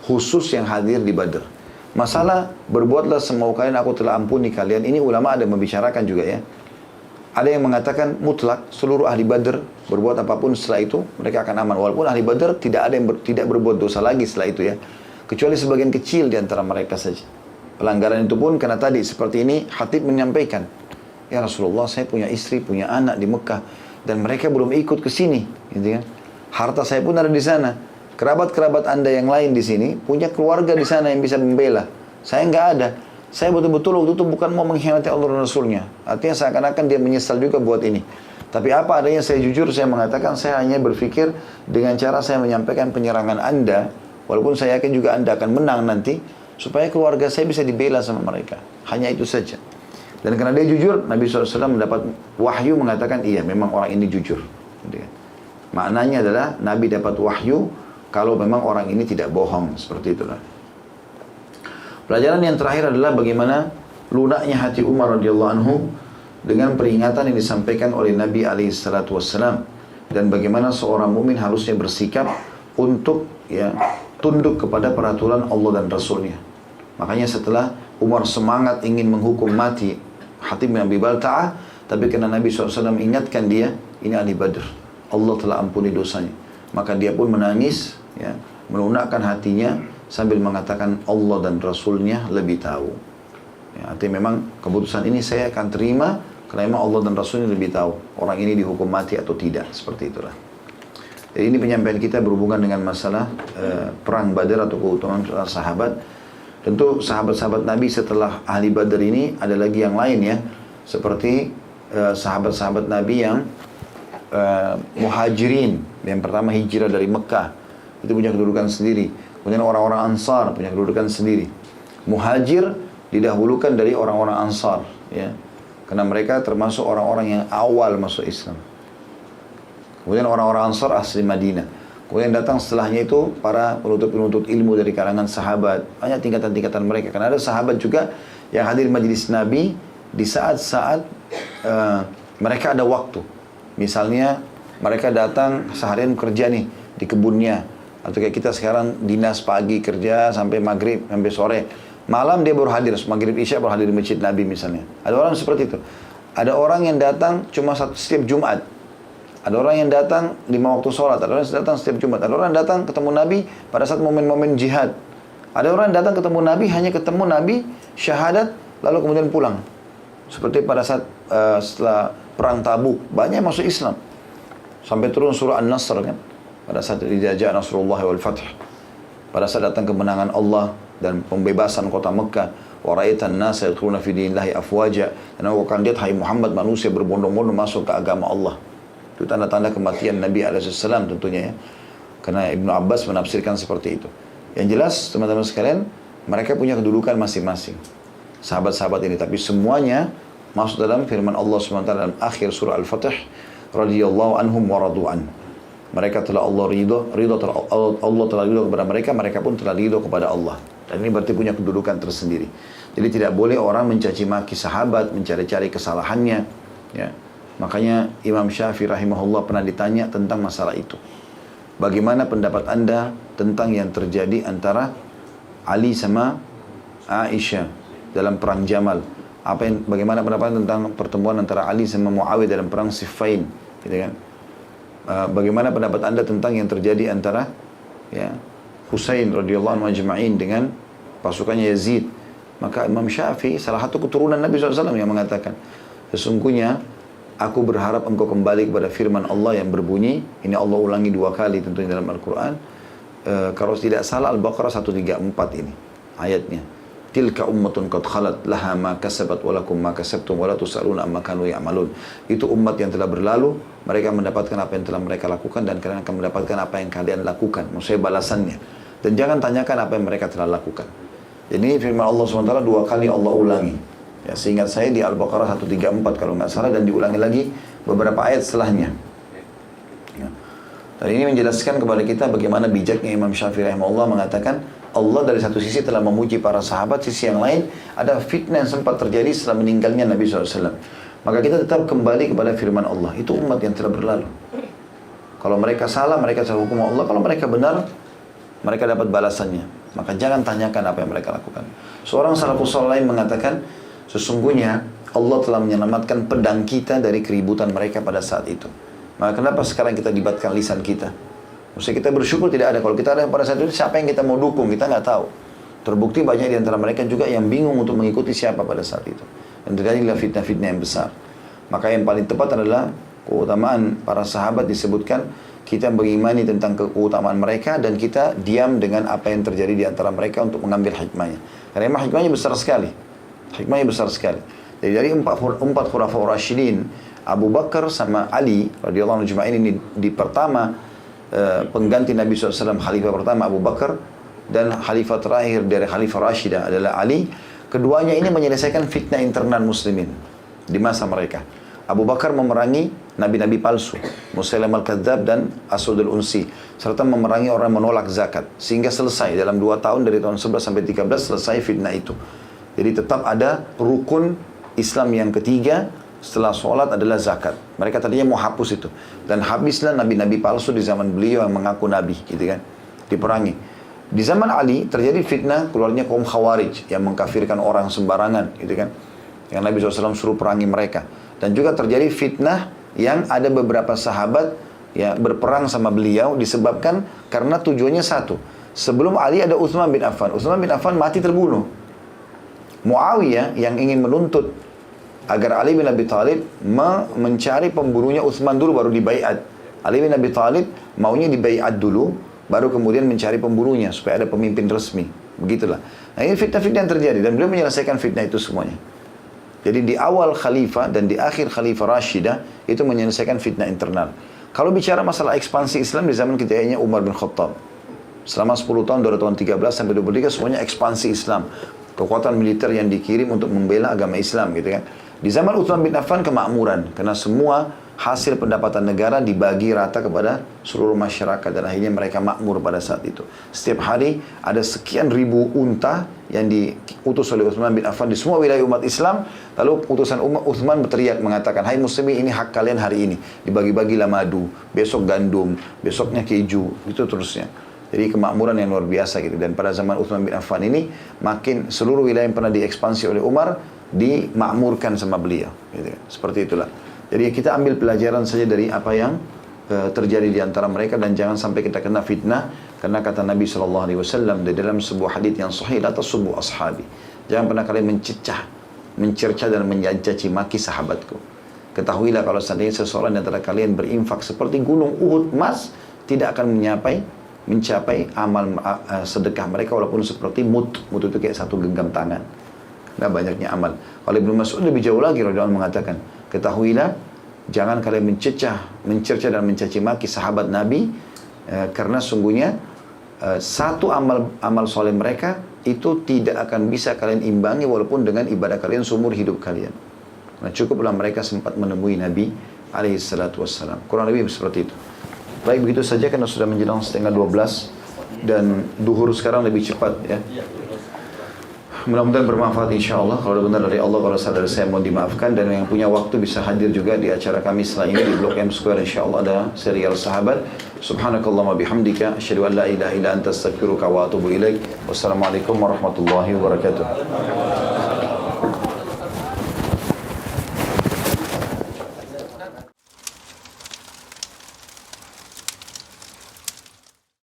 Khusus yang hadir di Badar. Masalah berbuatlah semau kalian, aku telah ampuni kalian. Ini ulama ada membicarakan juga ya. Ada yang mengatakan mutlak seluruh ahli Badar berbuat apapun setelah itu mereka akan aman. Walaupun ahli Badar tidak ada yang tidak berbuat dosa lagi setelah itu ya. Kecuali sebagian kecil di antara mereka saja. Pelanggaran itu pun karena tadi seperti ini Hatib menyampaikan, ya Rasulullah, saya punya istri, punya anak di Mekah dan mereka belum ikut ke sini, gitu kan. Harta saya pun ada di sana. Kerabat-kerabat Anda yang lain di sini punya keluarga di sana yang bisa membela. Saya nggak ada. Saya betul-betul waktu itu bukan mau mengkhianati Allah dan Rasulnya. Artinya seakan-akan dia menyesal juga buat ini. Tapi apa adanya saya jujur, saya mengatakan saya hanya berpikir dengan cara saya menyampaikan penyerangan Anda, walaupun saya yakin juga Anda akan menang nanti, supaya keluarga saya bisa dibela sama mereka. Hanya itu saja. Dan karena dia jujur, Nabi SAW mendapat wahyu mengatakan, iya memang orang ini jujur. Maknanya adalah Nabi dapat wahyu kalau memang orang ini tidak bohong. Seperti itulah. Pelajaran yang terakhir adalah bagaimana lunaknya hati Umar radhiyallahu anhu dengan peringatan yang disampaikan oleh Nabi SAW. Dan bagaimana seorang mukmin harusnya bersikap untuk ya tunduk kepada peraturan Allah dan Rasulnya. Makanya setelah Umar semangat ingin menghukum mati Hatib bin Abi Balta'ah, tapi karena Nabi SAW ingatkan dia, ini ahli Badr, Allah telah ampuni dosanya. Maka dia pun menangis, ya, melunakkan hatinya sambil mengatakan Allah dan Rasulnya lebih tahu. Ya, artinya memang keputusan ini saya akan terima karena memang Allah dan Rasulnya lebih tahu orang ini dihukum mati atau tidak. Seperti itulah. Jadi ini penyampaian kita berhubungan dengan masalah perang Badar atau keutamaan sahabat. Tentu sahabat-sahabat Nabi setelah ahli Badar ini ada lagi yang lain ya. Seperti sahabat-sahabat Nabi yang muhajirin. Yang pertama hijrah dari Mekah. Itu punya kedudukan sendiri. Kemudian orang-orang Ansar punya kedudukan sendiri. Muhajir didahulukan dari orang-orang Ansar. Ya. Karena mereka termasuk orang-orang yang awal masuk Islam. Kemudian orang-orang Ansar asli Madinah. Kemudian datang setelahnya itu para penuntut-penuntut ilmu dari kalangan sahabat. Banyak tingkatan-tingkatan mereka. Karena ada sahabat juga yang hadir majlis Nabi di saat-saat mereka ada waktu. Misalnya mereka datang seharian kerja nih di kebunnya. Atau kayak kita sekarang dinas pagi kerja sampai maghrib, sampai sore. Malam dia baru hadir, maghrib isya baru hadir di masjid Nabi misalnya. Ada orang seperti itu. Ada orang yang datang cuma setiap Jumat. Ada orang yang datang 5 waktu sholat. Ada orang yang datang setiap Jumat. Ada orang yang datang ketemu Nabi pada saat momen-momen jihad. Ada orang yang datang ketemu Nabi, hanya ketemu Nabi, syahadat, lalu kemudian pulang. Seperti pada saat setelah perang Tabuk, banyak yang masuk Islam. Sampai turun surah An-Nasr kan. Pada saat idza jaa nasrullah wal fath. Pada saat datang kemenangan Allah dan pembebasan kota Mekah. Wa ra'aitan nasa yadkhuluna fi dinillahi afwaja. Dan aku akan lihat, hai Muhammad, manusia berbondong-bondong masuk ke agama Allah. Itu tanda-tanda kematian Nabi SAW tentunya ya. Karena Ibnu Abbas menafsirkan seperti itu. Yang jelas teman-teman sekalian, mereka punya kedudukan masing-masing. Sahabat-sahabat ini. Tapi semuanya masuk dalam firman Allah SWT dalam akhir surah Al-Fatih. Radiyallahu anhum wa radu'an. Mereka telah Allah Allah telah ridho kepada mereka, mereka pun telah ridho kepada Allah. Dan ini berarti punya kedudukan tersendiri. Jadi tidak boleh orang mencaci maki sahabat, mencari-cari kesalahannya. Ya. Makanya Imam Syafi'i rahimahullah pernah ditanya tentang masalah itu. Bagaimana pendapat anda tentang yang terjadi antara Ali sama Aisyah dalam perang Jamal? Bagaimana pendapat tentang pertemuan antara Ali sama Muawiyah dalam perang Siffin? Gitu kan? Bagaimana pendapat anda tentang yang terjadi antara ya, Husain radhiyallahu anhu ajma'in dengan pasukannya Yazid? Maka Imam Syafi'i, salah satu keturunan Nabi SAW yang mengatakan, sesungguhnya aku berharap engkau kembali kepada firman Allah yang berbunyi, ini Allah ulangi 2 kali tentunya dalam Al-Quran, kalau tidak salah Al-Baqarah 134 ini ayatnya. Tilka ummatun qad khalat laha ma kasabat wa lakum ma kasabtum wa la tusaluna amma kanu ya'malun. Itu umat yang telah berlalu, mereka mendapatkan apa yang telah mereka lakukan dan kalian akan mendapatkan apa yang kalian lakukan. Maksudnya balasannya. Dan jangan tanyakan apa yang mereka telah lakukan. Jadi ini firman Allah SWT 2 kali Allah ulangi. Ya, seingat saya di Al-Baqarah 134 kalau nggak salah, dan diulangi lagi beberapa ayat setelahnya. Ya. Dan ini menjelaskan kepada kita bagaimana bijaknya Imam Syafi'i rahimahullah mengatakan, Allah dari satu sisi telah memuji para sahabat, sisi yang lain ada fitnah yang sempat terjadi setelah meninggalnya Nabi SAW. Maka kita tetap kembali kepada firman Allah. Itu umat yang telah berlalu. Kalau mereka salah, mereka salah hukum Allah. Kalau mereka benar, mereka dapat balasannya. Maka jangan tanyakan apa yang mereka lakukan. Seorang salafus saleh lain mengatakan, sesungguhnya Allah telah menyelamatkan pedang kita dari keributan mereka pada saat itu. Maka kenapa sekarang kita libatkan lisan kita? Maksudnya kita bersyukur tidak ada. Kalau kita ada pada saat itu, siapa yang kita mau dukung? Kita nggak tahu. Terbukti banyak di antara mereka juga yang bingung untuk mengikuti siapa pada saat itu. Dan terjadilah fitnah-fitnah yang besar. Maka yang paling tepat adalah keutamaan para sahabat disebutkan, kita mengimani tentang keutamaan mereka dan kita diam dengan apa yang terjadi di antara mereka untuk mengambil hikmahnya. Karena memang hikmahnya besar sekali. Hikmahnya besar sekali. Jadi dari empat khulafaur rasyidin, Abu Bakar sama Ali radhiyallahu anhu ini di pertama pengganti Nabi SAW, khalifah pertama Abu Bakar, dan khalifah terakhir dari khalifah Rashidah adalah Ali. Keduanya ini menyelesaikan fitnah internal muslimin di masa mereka. Abu Bakar memerangi nabi-nabi palsu, Musailamah al-Kadzdzab dan Aswadul Unsi, serta memerangi orang yang menolak zakat, sehingga selesai dalam 2 tahun dari tahun 11 sampai 13 selesai fitnah itu. Jadi tetap ada rukun Islam yang ketiga setelah sholat adalah zakat. Mereka tadinya mau hapus itu. Dan habislah nabi-nabi palsu di zaman beliau yang mengaku nabi, gitu kan. Diperangi. Di zaman Ali terjadi fitnah, keluarnya kaum Khawarij yang mengkafirkan orang sembarangan, gitu kan. Yang Nabi SAW suruh perangi mereka. Dan juga terjadi fitnah yang ada beberapa sahabat ya berperang sama beliau disebabkan karena tujuannya satu. Sebelum Ali ada Utsman bin Affan. Utsman bin Affan mati terbunuh. Muawiyah yang ingin menuntut agar Ali bin Abi Thalib mencari pembunuhnya Utsman dulu baru dibaiat. Ali bin Abi Thalib maunya dibaiat dulu, baru kemudian mencari pembunuhnya supaya ada pemimpin resmi. Begitulah. Nah ini fitnah-fitnah yang terjadi dan beliau menyelesaikan fitnah itu semuanya. Jadi di awal khalifah dan di akhir khalifah Rashidah itu menyelesaikan fitnah internal. Kalau bicara masalah ekspansi Islam di zaman ketiganya Umar bin Khattab. Selama 10 tahun dari tahun 13 sampai 23 semuanya ekspansi Islam. Kekuatan militer yang dikirim untuk membela agama Islam gitu kan. Di zaman Utsman bin Affan kemakmuran, karena semua hasil pendapatan negara dibagi rata kepada seluruh masyarakat dan akhirnya mereka makmur pada saat itu. Setiap hari ada sekian ribu unta yang diutus oleh Utsman bin Affan di semua wilayah umat Islam. Lalu utusan Utsman berteriak mengatakan, hai muslimin, ini hak kalian hari ini. Dibagi-bagilah madu, besok gandum, besoknya keju, itu terusnya. Jadi kemakmuran yang luar biasa gitu. Dan pada zaman Utsman bin Affan ini makin seluruh wilayah yang pernah diekspansi oleh Umar dimakmurkan sama beliau. Gitu kan. Seperti itulah. Jadi kita ambil pelajaran saja dari apa yang terjadi di antara mereka dan jangan sampai kita kena fitnah, karena kata Nabi SAW di dalam sebuah hadits yang sahih, la tasubbu ashabi. Jangan pernah kalian mencerca dan mencaci maki sahabatku. Ketahuilah kalau seandainya seseorang di antara kalian berinfak seperti gunung Uhud emas, tidak akan mencapai amal sedekah mereka walaupun seperti mut itu kayak satu genggam tangan. Nah, banyaknya amal. Kalau Ibnu Mas'ud lebih jauh lagi, radhiyallahu anhu mengatakan, ketahuilah jangan kalian mencerca dan mencaci maki sahabat Nabi, karena sungguhnya satu amal soleh mereka itu tidak akan bisa kalian imbangi walaupun dengan ibadah kalian seumur hidup kalian. Nah, cukuplah mereka sempat menemui Nabi alaihi salatu wassalam. Kurang lebih seperti itu. Baik, begitu saja karena sudah menjelang 11:30 dan duhur sekarang lebih cepat ya. Mudah-mudahan bermanfaat insyaAllah. Kalau ada benar dari Allah, kalau salah dari saya mohon dimaafkan. Dan yang punya waktu bisa hadir juga di acara kami setelah ini di Blok M Square insyaAllah, ada serial sahabat. Subhanakallahumma bihamdika asyhadu an la ilaha illa anta astaghfiruka wa atubu ilaik. Wassalamualaikum warahmatullahi wabarakatuh.